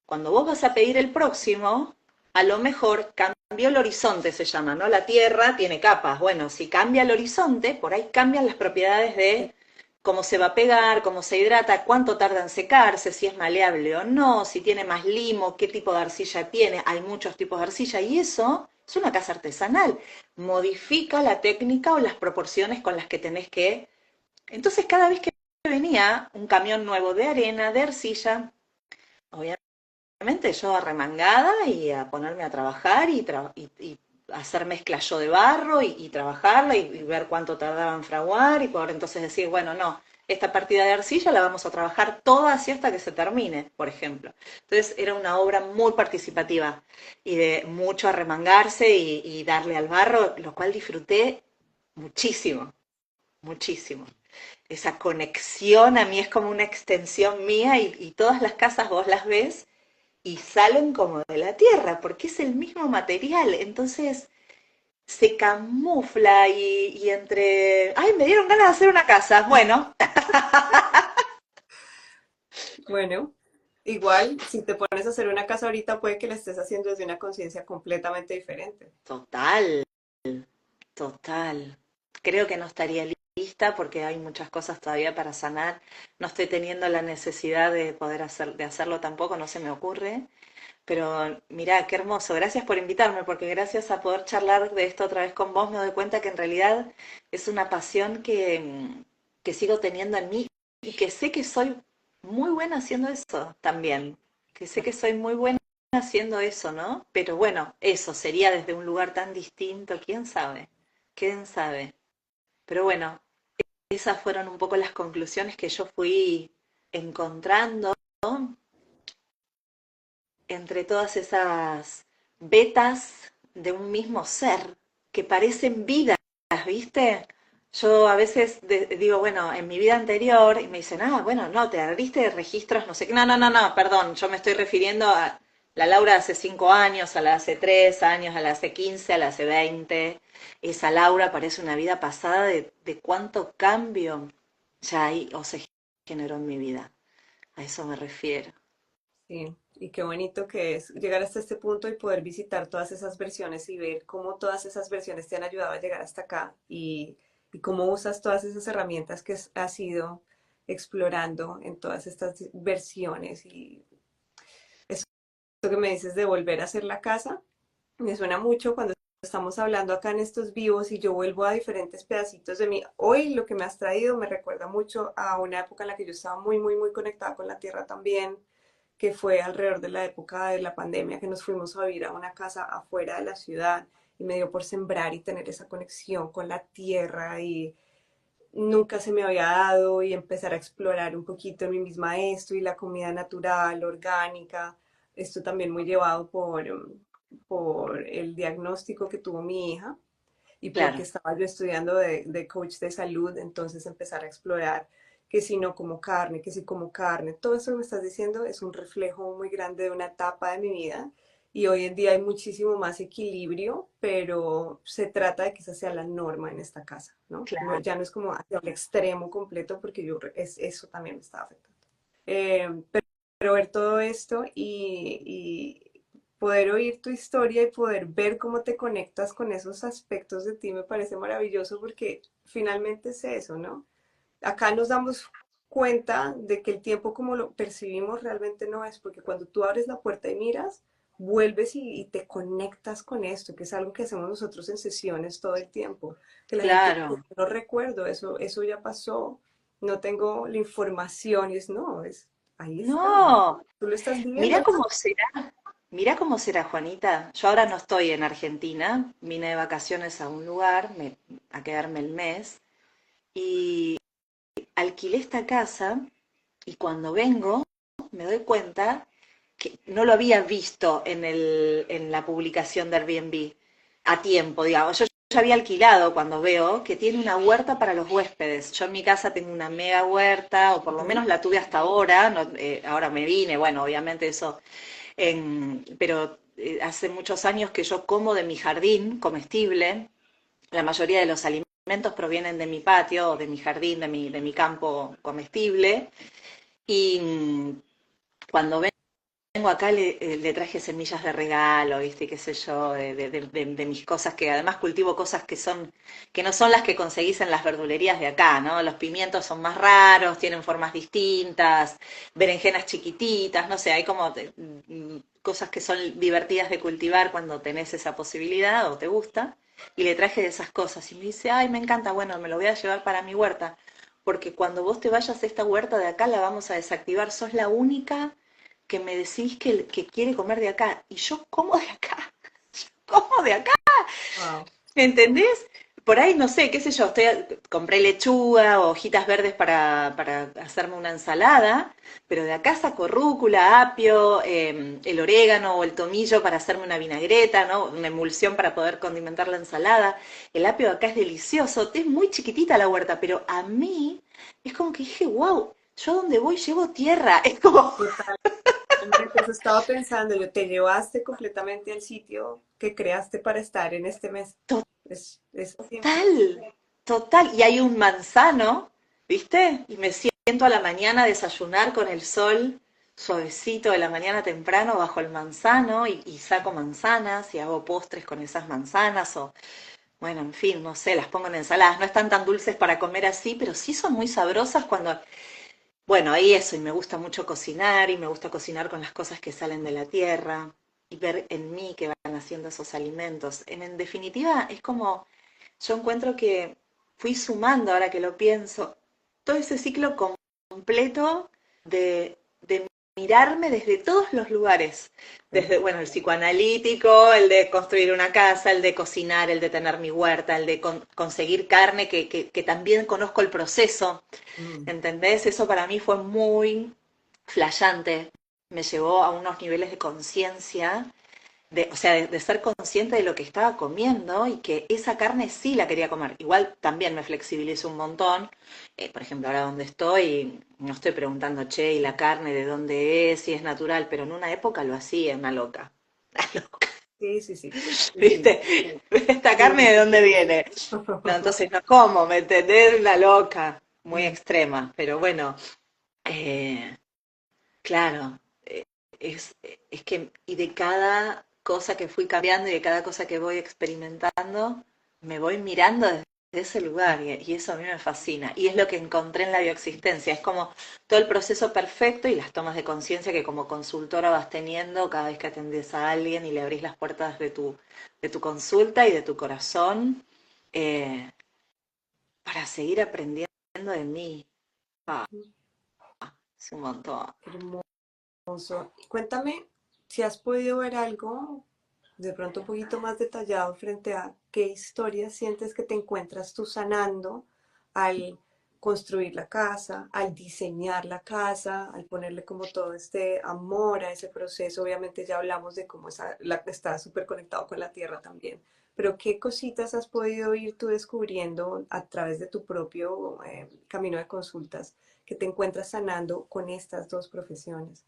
Cuando vos vas a pedir el próximo, a lo mejor cambió el horizonte, se llama, ¿no? La Tierra tiene capas. Bueno, si cambia el horizonte, por ahí cambian las propiedades de cómo se va a pegar, cómo se hidrata, cuánto tarda en secarse, si es maleable o no, si tiene más limo, qué tipo de arcilla tiene. Hay muchos tipos de arcilla y eso es una casa artesanal. Modifica la técnica o las proporciones con las que tenés que... Entonces, cada vez que venía un camión nuevo de arena, de arcilla, obviamente yo arremangada y a ponerme a trabajar y hacer mezcla yo de barro y trabajarla y ver cuánto tardaba en fraguar y poder entonces decir, bueno, no, esta partida de arcilla la vamos a trabajar toda así hasta que se termine, por ejemplo. Entonces era una obra muy participativa y de mucho arremangarse y darle al barro, lo cual disfruté muchísimo, muchísimo. Esa conexión a mí es como una extensión mía y todas las casas vos las ves y salen como de la tierra, porque es el mismo material. Entonces se camufla y entre, ay, me dieron ganas de hacer una casa. Bueno, Bueno, igual, si te pones a hacer una casa ahorita, puede que la estés haciendo desde una conciencia completamente diferente. total, total. Creo que no estaría lista porque hay muchas cosas todavía para sanar. No estoy teniendo la necesidad de poder hacer, de hacerlo tampoco, no se me ocurre. Pero mirá, qué hermoso. Gracias por invitarme, porque gracias a poder charlar de esto otra vez con vos me doy cuenta que en realidad es una pasión que sigo teniendo en mí y que sé que soy muy buena haciendo eso también. Que sé que soy muy buena haciendo eso, ¿no? Pero bueno, eso sería desde un lugar tan distinto, quién sabe, quién sabe. Pero bueno, esas fueron un poco las conclusiones que yo fui encontrando entre todas esas vetas de un mismo ser que parecen vidas, ¿viste? Yo a veces digo, bueno, en mi vida anterior, y me dicen, ah, bueno, no, te abriste registros, no sé qué. No, no, no, no, perdón, yo me estoy refiriendo a la Laura de hace 5 años, a la de hace 3 años, a la de hace 15, a la de hace 20. Esa Laura parece una vida pasada de cuánto cambio ya hay o se generó en mi vida. A eso me refiero. Sí, y qué bonito que es llegar hasta este punto y poder visitar todas esas versiones y ver cómo todas esas versiones te han ayudado a llegar hasta acá y cómo usas todas esas herramientas que has ido explorando en todas estas versiones. Y eso que me dices de volver a hacer la casa, me suena mucho cuando estamos hablando acá en estos vivos y yo vuelvo a diferentes pedacitos de mí. Hoy lo que me has traído me recuerda mucho a una época en la que yo estaba muy, muy, muy conectada con la tierra también, que fue alrededor de la época de la pandemia, que nos fuimos a vivir a una casa afuera de la ciudad y me dio por sembrar y tener esa conexión con la tierra y nunca se me había dado y empezar a explorar un poquito en mí misma esto y la comida natural, orgánica, esto también muy llevado por el diagnóstico que tuvo mi hija y porque Claro. estaba yo estudiando de coach de salud, entonces empezar a explorar que si no como carne, que si como carne, todo eso que me estás diciendo es un reflejo muy grande de una etapa de mi vida y hoy en día hay muchísimo más equilibrio, pero se trata de que esa sea la norma en esta casa, ¿no? Claro. Ya no es como hacia el extremo completo porque eso también me estaba afectando. Pero ver todo esto y poder oír tu historia y poder ver cómo te conectas con esos aspectos de ti me parece maravilloso porque finalmente es eso, ¿no? Acá nos damos cuenta de que el tiempo como lo percibimos realmente no es, porque cuando tú abres la puerta y miras, vuelves y te conectas con esto, que es algo que hacemos nosotros en sesiones todo el tiempo, que la gente dice, Claro. no recuerdo, eso ya pasó, no tengo la información, y es no, ahí está, No, tú lo estás mira viviendo. cómo será, mira cómo será, Juanita. Yo ahora no estoy en Argentina, vine de vacaciones a un lugar, a quedarme el mes, y alquilé esta casa, y cuando vengo me doy cuenta que no lo había visto en la publicación de Airbnb a tiempo, digamos. Yo ya había alquilado cuando veo que tiene una huerta para los huéspedes. Yo en mi casa tengo una mega huerta, o por lo menos Ujú. la tuve hasta ahora, ahora me vine, bueno, obviamente eso, pero hace muchos años que yo como de mi jardín comestible, la mayoría de los alimentos provienen de mi patio, o de mi jardín, de mi campo comestible, y cuando vengo acá le traje semillas de regalo, ¿viste? Qué sé yo, de mis cosas, que además cultivo cosas que no son las que conseguís en las verdulerías de acá, ¿no? Los pimientos son más raros, tienen formas distintas, berenjenas chiquititas, no sé, hay como cosas que son divertidas de cultivar cuando tenés esa posibilidad o te gusta. Y le traje de esas cosas y me dice, ay, me encanta, bueno, me lo voy a llevar para mi huerta, porque cuando vos te vayas a esta huerta de acá la vamos a desactivar, sos la única que me decís que quiere comer de acá. Y yo como de acá, como de acá, Wow. ¿me entendés? por ahí, no sé, qué sé yo, compré lechuga o hojitas verdes para hacerme una ensalada, pero de acá saco rúcula, apio, el orégano o el tomillo para hacerme una vinagreta, ¿no? Una emulsión para poder condimentar la ensalada. El apio de acá es delicioso, es muy chiquitita la huerta, pero a mí es como que dije, wow, yo donde voy llevo tierra, es como Totalmente, eso estaba pensando, yo te llevaste completamente al sitio que creaste para estar en este mes. Es total, total. Y hay un manzano, ¿viste? Y me siento a la mañana a desayunar con el sol suavecito de la mañana temprano bajo el manzano y saco manzanas y hago postres con esas manzanas o, bueno, en fin, no sé, las pongo en ensaladas. No están tan dulces para comer así, pero sí son muy sabrosas cuando, bueno, ahí eso, y me gusta mucho cocinar y me gusta cocinar con las cosas que salen de la tierra y ver en mí que van haciendo esos alimentos. En definitiva, es como yo encuentro que fui sumando, ahora que lo pienso, todo ese ciclo completo de mirarme desde todos los lugares. Desde, bueno, el psicoanalítico, el de construir una casa, el de cocinar, el de tener mi huerta, el de conseguir carne, que también conozco el proceso. mm, ¿Entendés? Eso para mí fue muy flayante. Me llevó a unos niveles de conciencia o sea, de ser consciente de lo que estaba comiendo y que esa carne sí la quería comer. Igual también me flexibilizo un montón. Por ejemplo, ahora donde estoy, no estoy preguntando, che, ¿y la carne de dónde es? Si es natural, pero en una época lo hacía, una loca. Una loca, sí, sí, sí, sí, sí, ¿viste? ¿Esta sí, carne de sí. dónde viene? No, entonces no como, ¿me entendés? Una loca, muy extrema. Pero bueno, eh, claro, es, es que, y de cada cosa que fui cambiando y de cada cosa que voy experimentando, me voy mirando desde ese lugar y eso a mí me fascina. Y es lo que encontré en la bioexistencia, es como todo el proceso perfecto y las tomas de conciencia que como consultora vas teniendo cada vez que atendés a alguien y le abrís las puertas de tu consulta y de tu corazón eh, para seguir aprendiendo de mí. Ah, es un montón. Hermoso. Cuéntame si has podido ver algo de pronto un poquito más detallado frente a qué historia sientes que te encuentras tú sanando al construir la casa, al diseñar la casa, al ponerle como todo este amor a ese proceso. Obviamente ya hablamos de cómo está súper conectado con la tierra también, pero qué cositas has podido ir tú descubriendo a través de tu propio camino de consultas que te encuentras sanando con estas dos profesiones.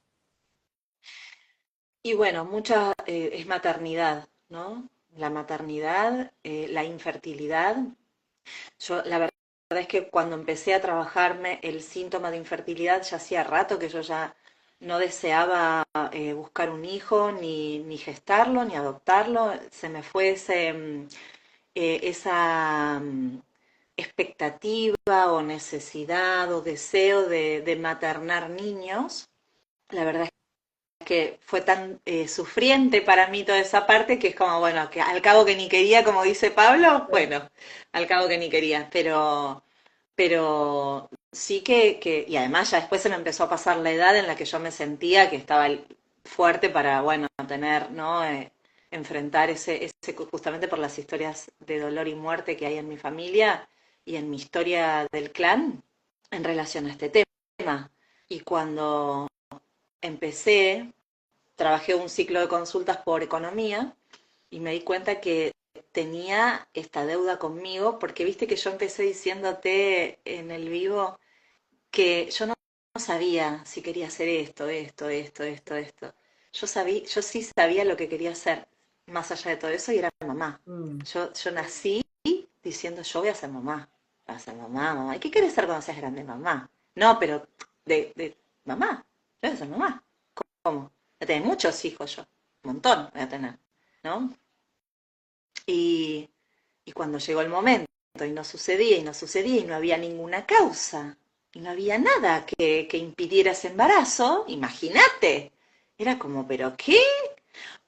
Y bueno, mucha es maternidad, ¿no? La maternidad, la infertilidad. Yo, la verdad es que cuando empecé a trabajarme el síntoma de infertilidad, ya hacía rato que yo ya no deseaba buscar un hijo, ni gestarlo, ni adoptarlo. Se me fue esa expectativa o necesidad o deseo de maternar niños. La verdad que fue tan sufriente para mí toda esa parte que es como, bueno, que al cabo que ni quería, como dice Pablo, bueno, al cabo que ni quería, pero sí y además ya después se me empezó a pasar la edad en la que yo me sentía que estaba fuerte para, bueno, tener, ¿no? Enfrentar justamente por las historias de dolor y muerte que hay en mi familia y en mi historia del clan en relación a este tema. Y cuando empecé, trabajé un ciclo de consultas por economía y me di cuenta que tenía esta deuda conmigo, porque viste que yo empecé diciéndote en el vivo que yo no sabía si quería hacer esto. Yo sí sabía lo que quería hacer, más allá de todo eso, y era mamá. Mm. Yo nací diciendo, yo voy a ser mamá. Voy a ser mamá, mamá. ¿Y qué quieres ser cuando seas grande? Mamá. No, pero de mamá. Yo voy a ser mamá. ¿Cómo? Voy a tener muchos hijos yo. Un montón voy a tener, ¿no? Y, y cuando llegó el momento y no sucedía y no había ninguna causa y no había nada que impidiera ese embarazo, imagínate. Era como, ¿pero qué?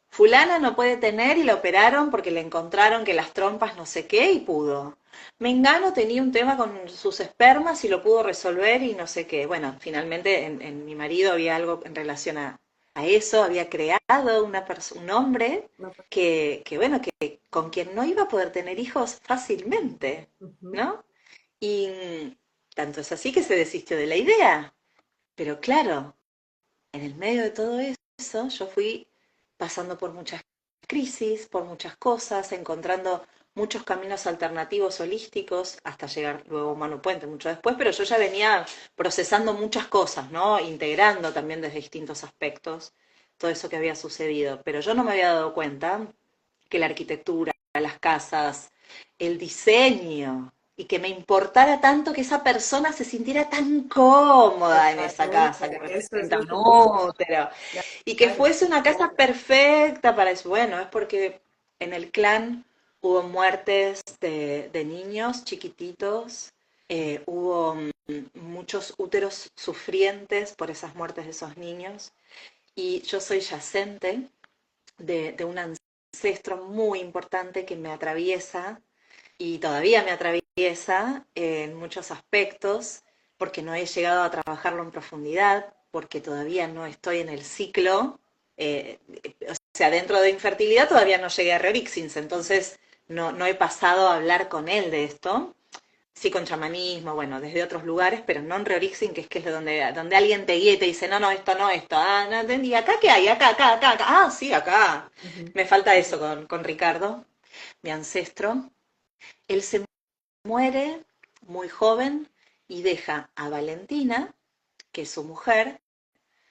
Fulana no puede tener y la operaron porque le encontraron que las trompas no sé qué y pudo. Mengano tenía un tema con sus espermas y lo pudo resolver y no sé qué. Bueno, finalmente en mi marido había algo en relación a a eso, había creado un hombre No, bueno, que con quien no iba a poder tener hijos fácilmente, ujú. ¿no? Y tanto es así que se desistió de la idea. Pero claro, en el medio de todo eso, yo fui pasando por muchas crisis, por muchas cosas, encontrando muchos caminos alternativos holísticos, hasta llegar luego a Manu Puente mucho después, pero yo ya venía procesando muchas cosas, ¿no? Integrando también desde distintos aspectos todo eso que había sucedido. Pero yo no me había dado cuenta que la arquitectura, las casas, el diseño, y que me importara tanto que esa persona se sintiera tan cómoda en esa casa que Totalmente, eso es representa lo un que busco. útero, y que Claro, fuese una casa perfecta para eso. Bueno, es porque en el clan hubo muertes de niños chiquititos, hubo muchos úteros sufrientes por esas muertes de esos niños, y yo soy yacente de un ancestro muy importante que me atraviesa y todavía me atraviesa en muchos aspectos, porque no he llegado a trabajarlo en profundidad, porque todavía no estoy en el ciclo, o sea, dentro de infertilidad todavía no llegué a Reorixins, entonces no he pasado a hablar con él de esto. Sí, con chamanismo, bueno, desde otros lugares, pero no en Reorixin, que es donde alguien te guía y te dice, no, no, esto no, esto, no entendí, ¿acá qué hay? Acá, ah, sí, acá. ujú, Me falta eso con Ricardo, mi ancestro. Él se muere muy joven y deja a Valentina, que es su mujer,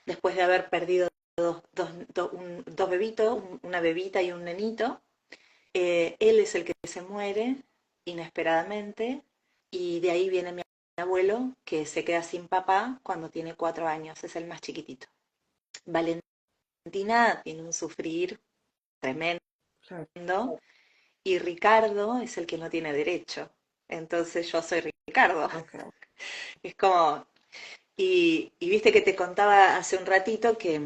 después de haber perdido dos bebitos, una bebita y un nenito. Él es el que se muere inesperadamente y de ahí viene mi abuelo que se queda sin papá cuando tiene 4 años, es el más chiquitito. Valentina tiene un sufrir tremendo claro, y Ricardo es el que no tiene derecho. Entonces yo soy Ricardo. ok. Es como, y viste que te contaba hace un ratito que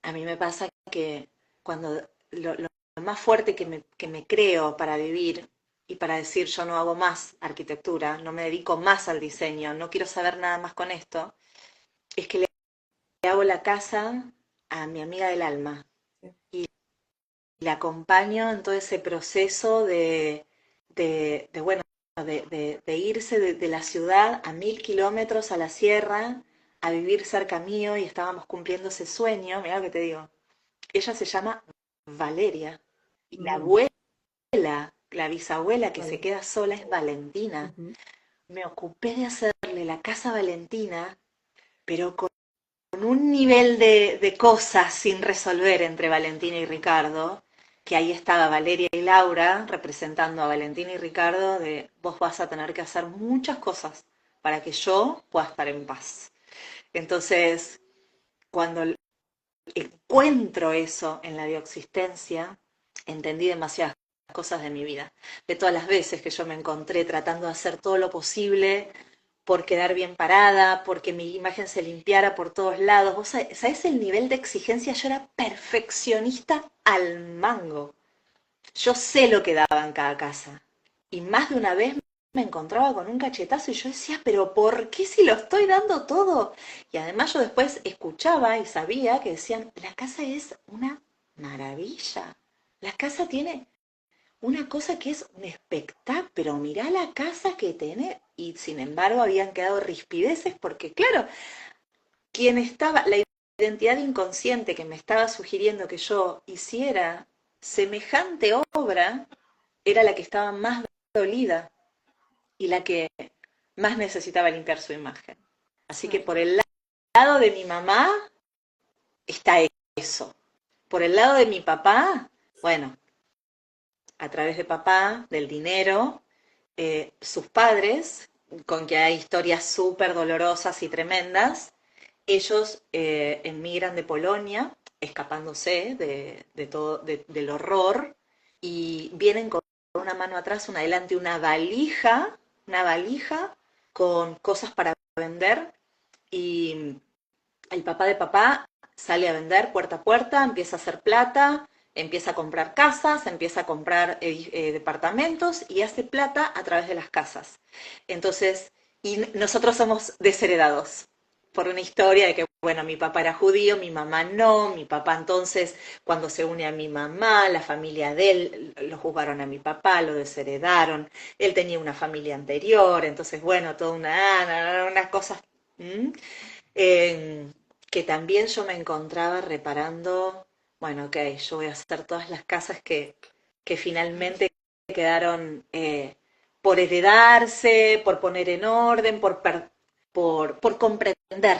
a mí me pasa que cuando lo más fuerte que me creo para vivir y para decir yo no hago más arquitectura, no me dedico más al diseño, no quiero saber nada más con esto, es que le hago la casa a mi amiga del alma Sí. y la acompaño en todo ese proceso bueno, de irse de la ciudad a 1000 kilómetros a la sierra a vivir cerca mío y estábamos cumpliendo ese sueño, mira lo que te digo. Ella se llama Valeria y la Mm, abuela, la bisabuela que se vale. queda sola es Valentina. Ujú, Me ocupé de hacerle la casa a Valentina, pero con un nivel de cosas sin resolver entre Valentina y Ricardo, que ahí estaba Valeria y Laura representando a Valentina y Ricardo, de vos vas a tener que hacer muchas cosas para que yo pueda estar en paz. Entonces, cuando encuentro eso en la bioexistencia, entendí demasiadas cosas de mi vida, de todas las veces que yo me encontré tratando de hacer todo lo posible por quedar bien parada, porque mi imagen se limpiara por todos lados. ¿Vos sabés el nivel de exigencia? Yo era perfeccionista al mango. Yo sé lo que daba en cada casa. Y más de una vez me encontraba con un cachetazo y yo decía, pero ¿por qué si lo estoy dando todo? Y además yo después escuchaba y sabía que decían, la casa es una maravilla. La casa tiene una cosa que es un espectáculo, pero mirá la casa que tiene. Y sin embargo habían quedado rispideces porque, claro, quien estaba, la identidad inconsciente que me estaba sugiriendo que yo hiciera semejante obra era la que estaba más dolida y la que más necesitaba limpiar su imagen. Así que Claro. por el lado de mi mamá está eso. Por el lado de mi papá, bueno, a través de papá, del dinero, sus padres, con que hay historias súper dolorosas y tremendas, ellos emigran de Polonia, escapándose de todo, del horror, y vienen con una mano atrás, una adelante, una valija con cosas para vender, y el papá de papá sale a vender puerta a puerta, empieza a hacer plata, empieza a comprar casas, empieza a comprar departamentos y hace plata a través de las casas. Entonces, y nosotros somos desheredados por una historia de que, bueno, mi papá era judío, mi mamá no, mi papá entonces, cuando se une a mi mamá, la familia de él, lo juzgaron a mi papá, lo desheredaron, él tenía una familia anterior, entonces, bueno, toda unas cosas ¿m? Eh, que también yo me encontraba reparando, bueno, ok, yo voy a hacer todas las casas que finalmente quedaron por heredarse, por poner en orden, por comprender,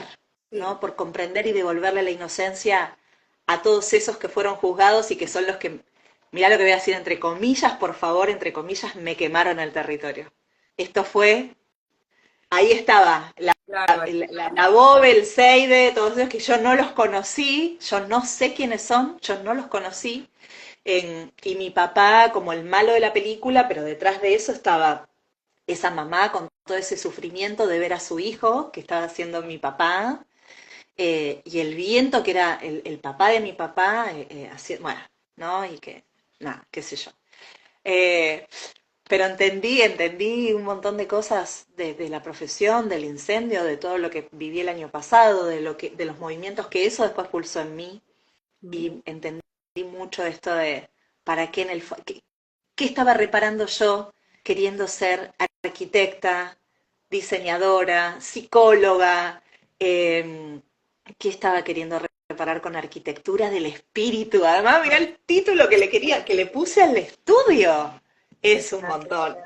Sí. ¿no? Por comprender y devolverle la inocencia a todos esos que fueron juzgados y que son los que, mirá lo que voy a decir entre comillas, por favor, entre comillas, me quemaron el territorio. Esto fue, ahí estaba, Claro, la Bobe, el Seide, todos esos que yo no los conocí, yo no sé quiénes son, yo no los conocí, y mi papá como el malo de la película, pero detrás de eso estaba esa mamá con todo ese sufrimiento de ver a su hijo, que estaba siendo mi papá, y el viento que era el papá de mi papá, bueno, ¿no? Y que, nada, qué sé yo. Eh, pero entendí un montón de cosas de la profesión, del incendio, de todo lo que viví el año pasado, de los movimientos que eso después pulsó en mí, mm, y entendí mucho esto de para qué qué estaba reparando yo queriendo ser arquitecta, diseñadora, psicóloga, eh, qué estaba queriendo reparar con arquitectura del espíritu. Además, mira el título que le quería, que le puse al estudio. Es un exacto. montón.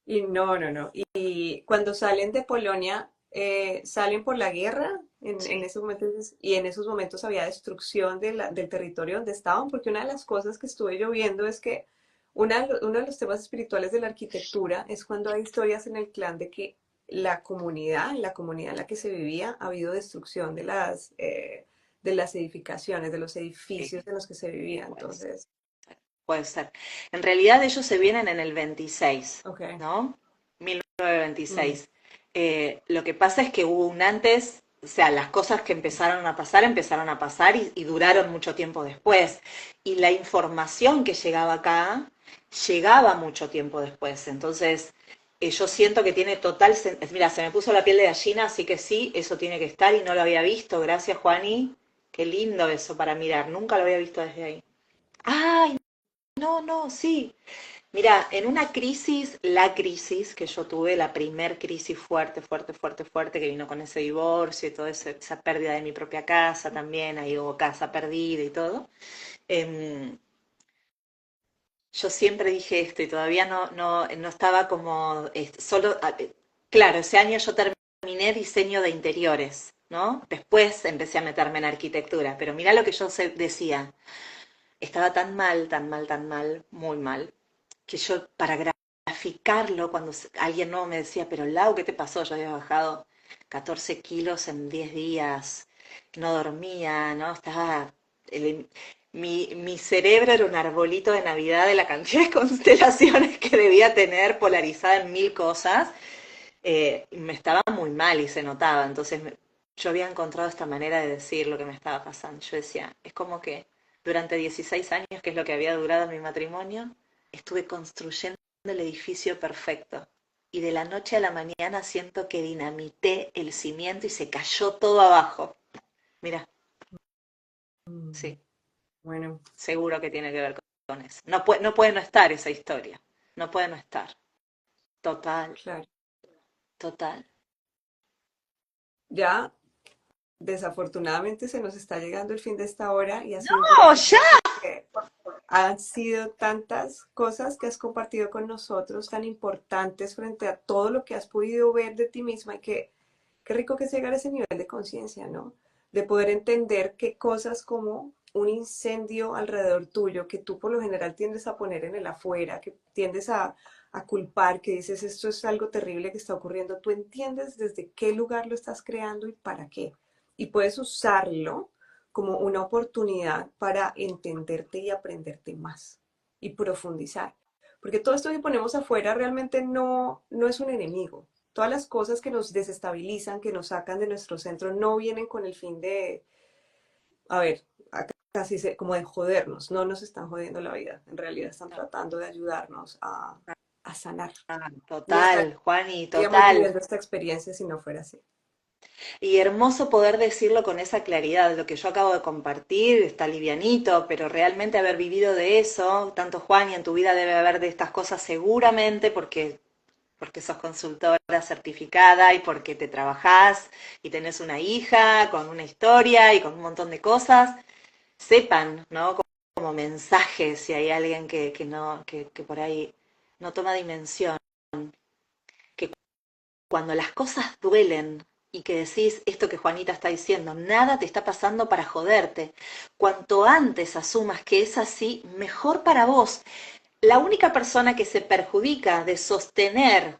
Y no, no, no. Y cuando salen de Polonia, salen por la guerra en Sí, esos momentos, y en esos momentos había destrucción del territorio donde estaban, porque una de las cosas que estuve yo viendo es que uno de los temas espirituales de la arquitectura es cuando hay historias en el clan de que la comunidad en la que se vivía, ha habido destrucción de las edificaciones, de los sí, edificios en los que se vivía. pues. Entonces, Puede ser. En realidad ellos se vienen en el 26, ok. ¿no? Mm, 1926. Lo que pasa es que hubo un antes, o sea, las cosas que empezaron a pasar y duraron mucho tiempo después. Y la información que llegaba acá llegaba mucho tiempo después. Entonces, yo siento que tiene Mira, se me puso la piel de gallina, así que sí, eso tiene que estar y no lo había visto. Gracias, Juani. Qué lindo eso para mirar. Nunca lo había visto desde ahí. ¡Ay! No, no, sí. Mira, en una crisis, la crisis que yo tuve, la primer crisis fuerte, fuerte, fuerte, fuerte, que vino con ese divorcio y toda esa pérdida de mi propia casa también, ahí hubo casa perdida y todo. em, yo siempre dije esto y todavía no estaba como, claro, ese año yo terminé diseño de interiores, ¿no? Después empecé a meterme en arquitectura, pero mira lo que yo decía, estaba tan mal, tan mal, tan mal, muy mal, que yo para graficarlo, cuando alguien nuevo me decía, pero Lau, ¿qué te pasó? Yo había bajado 14 kilos en 10 días, no dormía, ¿no? Mi cerebro era un arbolito de Navidad de la cantidad de constelaciones que debía tener polarizada en mil cosas. Y me estaba muy mal y se notaba. Entonces yo había encontrado esta manera de decir lo que me estaba pasando. Yo decía, es como que durante 16 años, que es lo que había durado mi matrimonio, estuve construyendo el edificio perfecto. Y de la noche a la mañana siento que dinamité el cimiento y se cayó todo abajo. Mira, mm, sí, bueno, seguro que tiene que ver con eso. No puede no estar esa historia. No puede no estar. Total, claro. total. Ya desafortunadamente se nos está llegando el fin de esta hora y ha sido ¡Oh, ya! interesante porque han sido tantas cosas que has compartido con nosotros, tan importantes frente a todo lo que has podido ver de ti misma y que qué rico que es llegar a ese nivel de conciencia, ¿no? De poder entender que cosas como un incendio alrededor tuyo, que tú por lo general tiendes a poner en el afuera, que tiendes a culpar, que dices esto es algo terrible que está ocurriendo, tú entiendes desde qué lugar lo estás creando y para qué. Y puedes usarlo como una oportunidad para entenderte y aprenderte más y profundizar. Porque todo esto que ponemos afuera realmente no es un enemigo. Todas las cosas que nos desestabilizan, que nos sacan de nuestro centro, no vienen con el fin de, a ver, casi como de jodernos. No nos están jodiendo la vida. En realidad están No. tratando de ayudarnos a sanar. Ah, No total, estaríamos Juani, total. viviendo esta experiencia si no fuera así. Y hermoso poder decirlo con esa claridad. Lo que yo acabo de compartir está livianito, pero realmente haber vivido de eso, tanto Juan y en tu vida debe haber de estas cosas seguramente, porque sos consultora certificada y porque te trabajás y tenés una hija con una historia y con un montón de cosas. Sepan, ¿no? Como mensajes, si hay alguien que no, que por ahí no toma dimensión, que cuando las cosas duelen y que decís esto que Juanita está diciendo, nada te está pasando para joderte. Cuanto antes asumas que es así, mejor para vos. La única persona que se perjudica de sostener,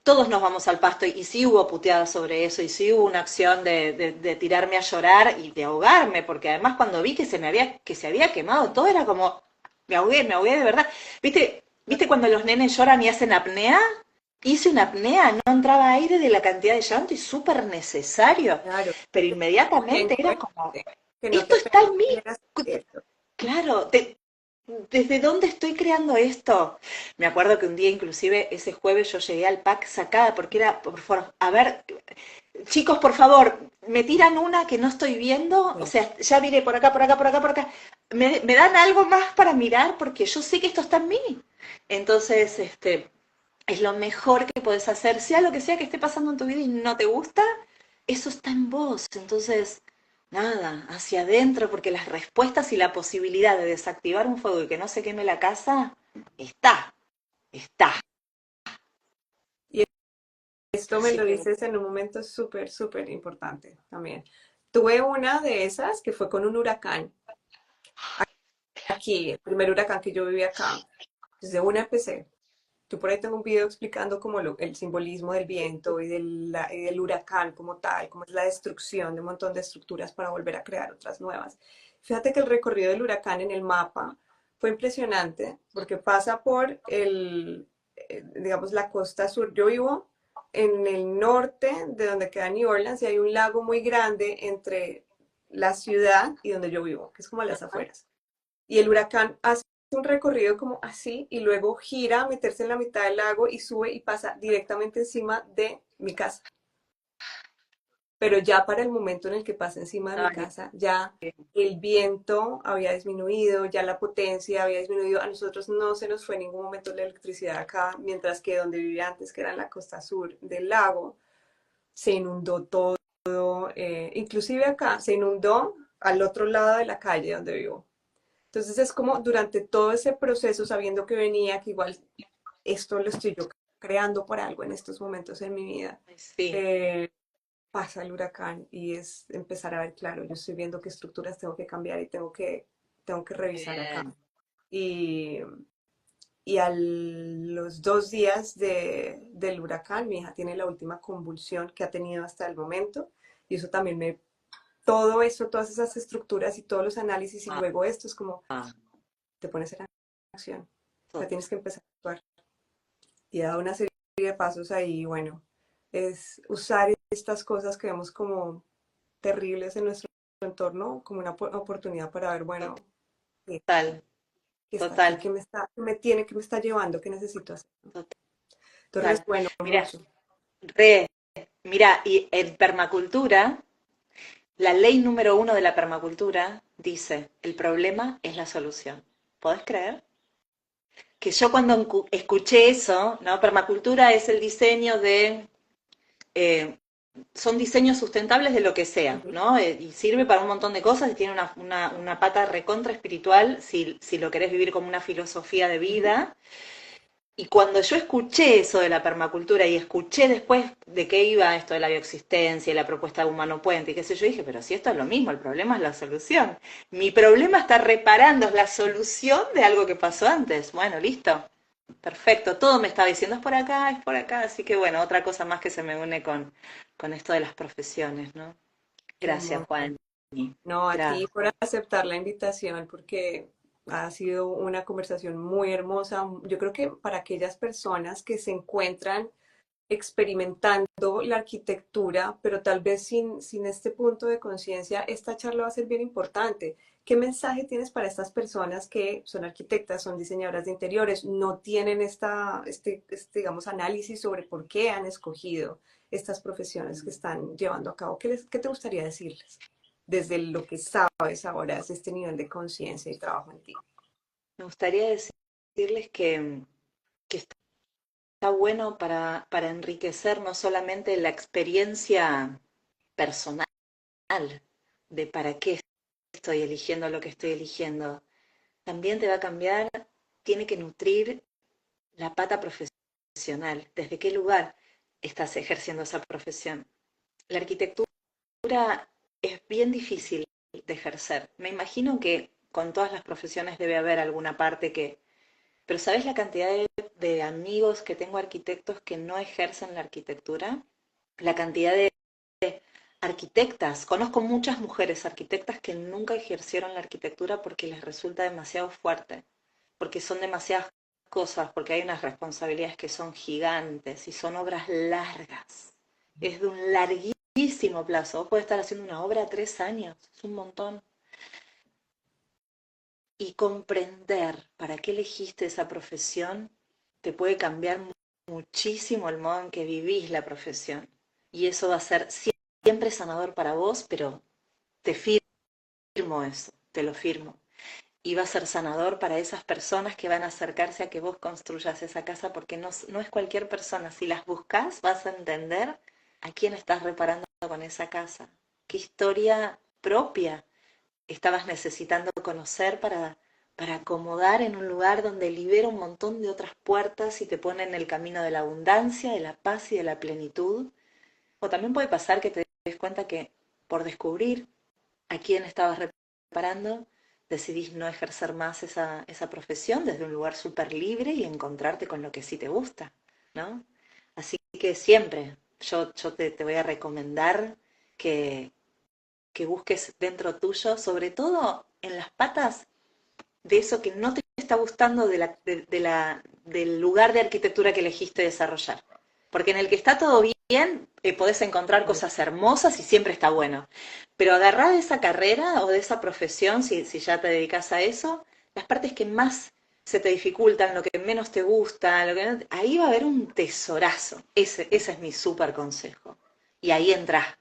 todos nos vamos al pasto y sí hubo puteadas sobre eso y sí hubo una acción de tirarme a llorar y de ahogarme, porque además cuando vi que se había quemado todo era como, me ahogué de verdad. ¿Viste cuando los nenes lloran y hacen apnea? Hice una apnea, no entraba aire de la cantidad de llanto y súper necesario, Claro, pero qué inmediatamente era como, importante que no esto te está en mí. permitieras esto. Claro, ¿desde dónde estoy creando esto? Me acuerdo que un día, inclusive, ese jueves yo llegué al pack sacada porque era, por favor, a ver, chicos, por favor, me tiran una que no estoy viendo, o Sí. sea, ya miré por acá, por acá, por acá, por acá. Me dan algo más para mirar porque yo sé que esto está en mí. Entonces, es lo mejor que puedes hacer, sea lo que sea que esté pasando en tu vida y no te gusta, eso está en vos. Entonces, nada, hacia adentro, porque las respuestas y la posibilidad de desactivar un fuego y que no se queme la casa, está, está. Y esto me Así lo que, dices en un momento súper, súper importante también. Tuve una de esas que fue con un huracán aquí, el primer huracán que yo viví acá. Desde una empecé. Yo por ahí tengo un video explicando como el simbolismo del viento y del huracán como tal, como es la destrucción de un montón de estructuras para volver a crear otras nuevas. Fíjate que el recorrido del huracán en el mapa fue impresionante porque pasa por digamos, la costa sur. Yo vivo en el norte de donde queda New Orleans y hay un lago muy grande entre la ciudad y donde yo vivo, que es como a las afueras. Y el huracán hace un recorrido como así y luego gira a meterse en la mitad del lago y sube y pasa directamente encima de mi casa. Pero ya para el momento en el que pasa encima de mi ay, casa, ya el viento había disminuido, ya la potencia había disminuido. A nosotros no se nos fue en ningún momento la electricidad acá, mientras que donde vivía antes, que era en la costa sur del lago, se inundó todo. Inclusive acá se inundó al otro lado de la calle donde vivo. Entonces es como durante todo ese proceso, sabiendo que venía, que igual esto lo estoy yo creando por algo en estos momentos en mi vida, sí, eh, pasa el huracán y es empezar a ver, claro, yo estoy viendo qué estructuras tengo que cambiar y tengo que revisar acá. bien, Y, y a los 2 días del huracán, mi hija tiene la última convulsión que ha tenido hasta el momento y eso también todo eso, todas esas estructuras y todos los análisis y ah, luego esto es como ah, te pones en acción. O sea, tot- tienes que empezar a actuar. Y he dado una serie de pasos ahí, bueno, es usar estas cosas que vemos como terribles en nuestro entorno como una oportunidad para ver, bueno, ¿qué, total, qué está aquí? total, ¿Qué me está, qué me tiene, qué me está llevando? ¿Qué necesito hacer? Entonces, total. bueno, Mira, mucho. re, mira, y en permacultura, la ley número uno de la permacultura dice, el problema es la solución. ¿Podés creer? Que yo cuando escuché eso, ¿no? Permacultura es el diseño eh, son diseños sustentables de lo que sea, Ujú. ¿no? Y sirve para un montón de cosas y tiene una pata recontra espiritual si lo querés vivir como una filosofía de Ujú. vida. Y cuando yo escuché eso de la permacultura y escuché después de qué iba esto de la bioexistencia y la propuesta de humano puente y qué sé yo, dije, pero si esto es lo mismo, el problema es la solución. Mi problema está reparando, es la solución de algo que pasó antes. Bueno, listo. Perfecto, todo me estaba diciendo es por acá, así que bueno, otra cosa más que se me une con esto de las profesiones, ¿no? Qué Gracias, hermoso. Juan. No, a ti Gracias. por aceptar la invitación, porque ha sido una conversación muy hermosa. Yo creo que para aquellas personas que se encuentran experimentando la arquitectura, pero tal vez sin este punto de conciencia, esta charla va a ser bien importante. ¿Qué mensaje tienes para estas personas que son arquitectas, son diseñadoras de interiores, no tienen digamos, análisis sobre por qué han escogido estas profesiones que están llevando a cabo? ¿Qué te gustaría decirles desde lo que sabes ahora, desde este nivel de conciencia y trabajo en ti? Me gustaría decirles que está bueno para enriquecer no solamente la experiencia personal de para qué estoy eligiendo lo que estoy eligiendo, también te va a cambiar, tiene que nutrir la pata profesional. ¿Desde qué lugar estás ejerciendo esa profesión? La arquitectura es bien difícil de ejercer. Me imagino que con todas las profesiones debe haber alguna parte que... Pero ¿sabes la cantidad de amigos que tengo arquitectos que no ejercen la arquitectura? La cantidad de arquitectas, conozco muchas mujeres arquitectas que nunca ejercieron la arquitectura porque les resulta demasiado fuerte, porque son demasiadas cosas, porque hay unas responsabilidades que son gigantes y son obras largas. Es de un larguísimo plazo. Vos podés estar haciendo una obra 3 años, es un montón. Y comprender para qué elegiste esa profesión te puede cambiar muchísimo el modo en que vivís la profesión. Y eso va a ser siempre sanador para vos, pero te firmo eso, te lo firmo. Y va a ser sanador para esas personas que van a acercarse a que vos construyas esa casa, porque no es cualquier persona. Si las buscas, vas a entender a quién estás reparando con esa casa. ¿Qué historia propia estabas necesitando conocer para acomodar en un lugar donde libera un montón de otras puertas y te pone en el camino de la abundancia, de la paz y de la plenitud? O también puede pasar que te des cuenta que por descubrir a quién estabas reparando, decidís no ejercer más esa profesión desde un lugar súper libre y encontrarte con lo que sí te gusta, ¿no? Así que siempre yo te voy a recomendar que, que busques dentro tuyo, sobre todo en las patas de eso que no te está gustando del lugar de arquitectura que elegiste desarrollar. Porque en el que está todo bien, podés encontrar cosas hermosas y siempre está bueno. Pero agarrá de esa carrera o de esa profesión, si ya te dedicas a eso, las partes que más se te dificultan, lo que menos te gusta, ahí va a haber un tesorazo. Ese es mi súper consejo. Y ahí entra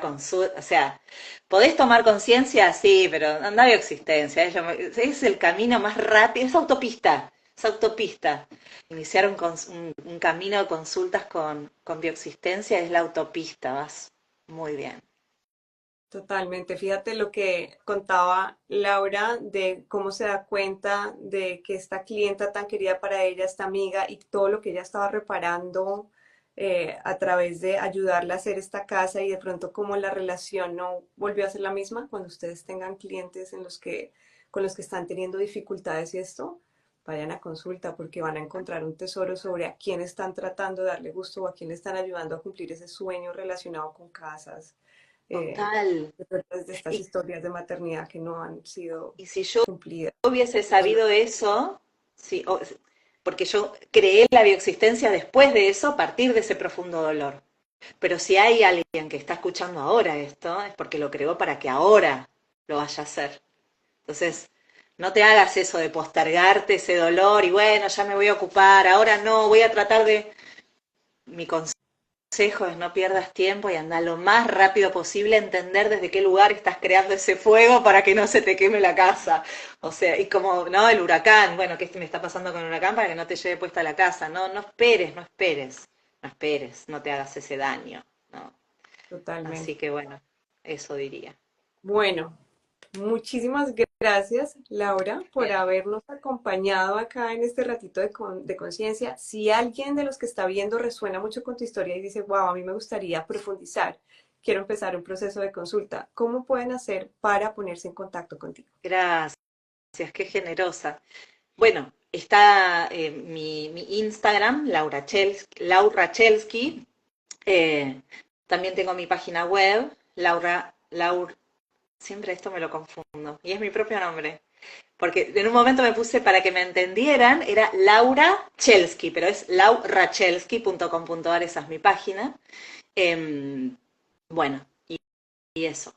con o sea, ¿podés tomar conciencia? Sí, pero no hay existencia. Es el camino más rápido, es autopista. Iniciar un camino de consultas con bioexistencia es la autopista, vas muy bien. Totalmente. Fíjate lo que contaba Laura de cómo se da cuenta de que esta clienta tan querida para ella, esta amiga y todo lo que ella estaba reparando a través de ayudarla a hacer esta casa y de pronto cómo la relación no volvió a ser la misma cuando ustedes tengan clientes con los que están teniendo dificultades y esto, vayan a consulta porque van a encontrar un tesoro sobre a quién están tratando de darle gusto o a quién están ayudando a cumplir ese sueño relacionado con casas eh, Total. de estas Y, historias de maternidad que no han sido y si yo cumplidas. hubiese Entonces, sabido eso, sí, porque yo creé la bioexistencia después de eso, a partir de ese profundo dolor. Pero si hay alguien que está escuchando ahora esto, es porque lo creó para que ahora lo vaya a hacer. Entonces, no te hagas eso de postergarte ese dolor y bueno, ya me voy a ocupar, ahora no, voy a tratar de... Mi consejo es no pierdas tiempo y anda lo más rápido posible a entender desde qué lugar estás creando ese fuego para que no se te queme la casa. O sea, y como, ¿no? El huracán, bueno, ¿qué me está pasando con el huracán para que no te lleve puesta la casa? No, no esperes, no esperes, no esperes, no te hagas ese daño, ¿no? Así totalmente. que bueno, eso diría. Bueno, muchísimas gracias, Laura, por Bien. habernos acompañado acá en este ratito de conciencia. Si alguien de los que está viendo resuena mucho con tu historia y dice, wow, a mí me gustaría profundizar, quiero empezar un proceso de consulta, ¿cómo pueden hacer para ponerse en contacto contigo? Gracias, qué generosa. Bueno, está mi Instagram, Laura Chelsky. Eh, también tengo mi página web, siempre esto me lo confundo, y es mi propio nombre. Porque en un momento me puse, para que me entendieran, era Laura Chelsky, pero es laurachelsky.com.ar, esa es mi página. Bueno, y eso.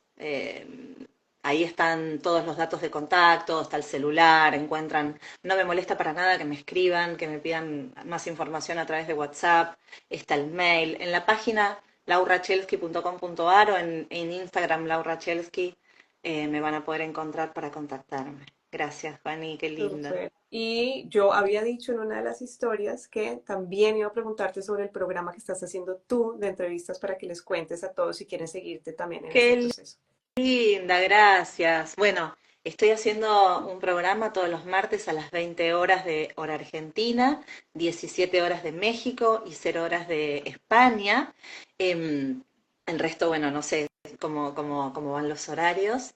ahí están todos los datos de contacto, está el celular, encuentran, no me molesta para nada que me escriban, que me pidan más información a través de WhatsApp, está el mail, en la página laurachelsky.com.ar o en Instagram laurachelsky me van a poder encontrar para contactarme. Gracias, Juani, qué lindo. Súper. Y yo había dicho en una de las historias que también iba a preguntarte sobre el programa que estás haciendo tú de entrevistas para que les cuentes a todos si quieren seguirte también en este Qué proceso. linda, gracias. Bueno, estoy haciendo un programa todos los martes a las 20 horas de hora argentina, 17 horas de México y 0 horas de España. El resto, bueno, no sé cómo van los horarios.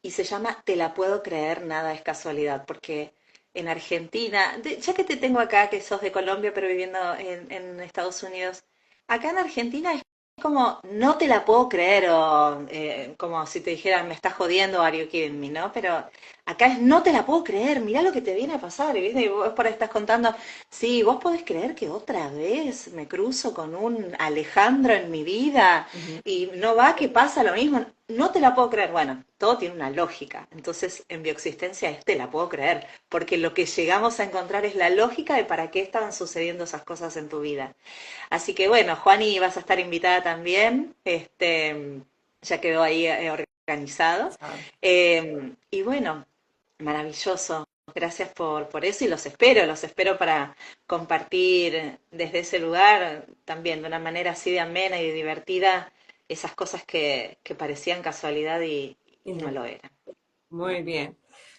Y se llama Te la puedo creer, nada es casualidad, porque en Argentina, ya que te tengo acá, que sos de Colombia, pero viviendo en Estados Unidos, acá en Argentina es como, no te la puedo creer, o como si te dijeran, me estás jodiendo, are you kidding me, ¿no? Pero acá es, no te la puedo creer, mirá lo que te viene a pasar, ¿viste? Y vos por ahí estás contando, sí, vos podés creer que otra vez me cruzo con un Alejandro en mi vida Ujú. y no va, que pasa lo mismo, no te la puedo creer. Bueno, todo tiene una lógica, entonces en bioexistencia es te la puedo creer, porque lo que llegamos a encontrar es la lógica de para qué estaban sucediendo esas cosas en tu vida. Así que bueno, Juani, vas a estar invitada también, ya quedó ahí organizado. Y bueno, maravilloso. Gracias por eso y los espero para compartir desde ese lugar también de una manera así de amena y de divertida esas cosas que parecían casualidad y no Ujú. lo eran. Muy bien.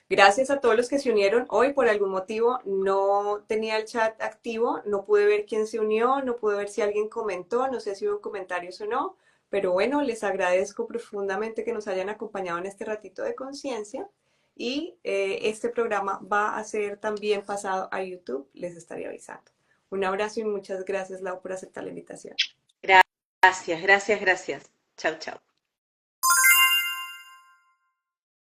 Gracias a todos los que se unieron. Hoy por algún motivo no tenía el chat activo, no pude ver quién se unió, no pude ver si alguien comentó, no sé si hubo comentarios o no, pero bueno, les agradezco profundamente que nos hayan acompañado en este ratito de conciencia y este programa va a ser también pasado a YouTube, les estaré avisando. Un abrazo y muchas gracias, Lau, por aceptar la invitación. Gracias, gracias, gracias. Chau, chau.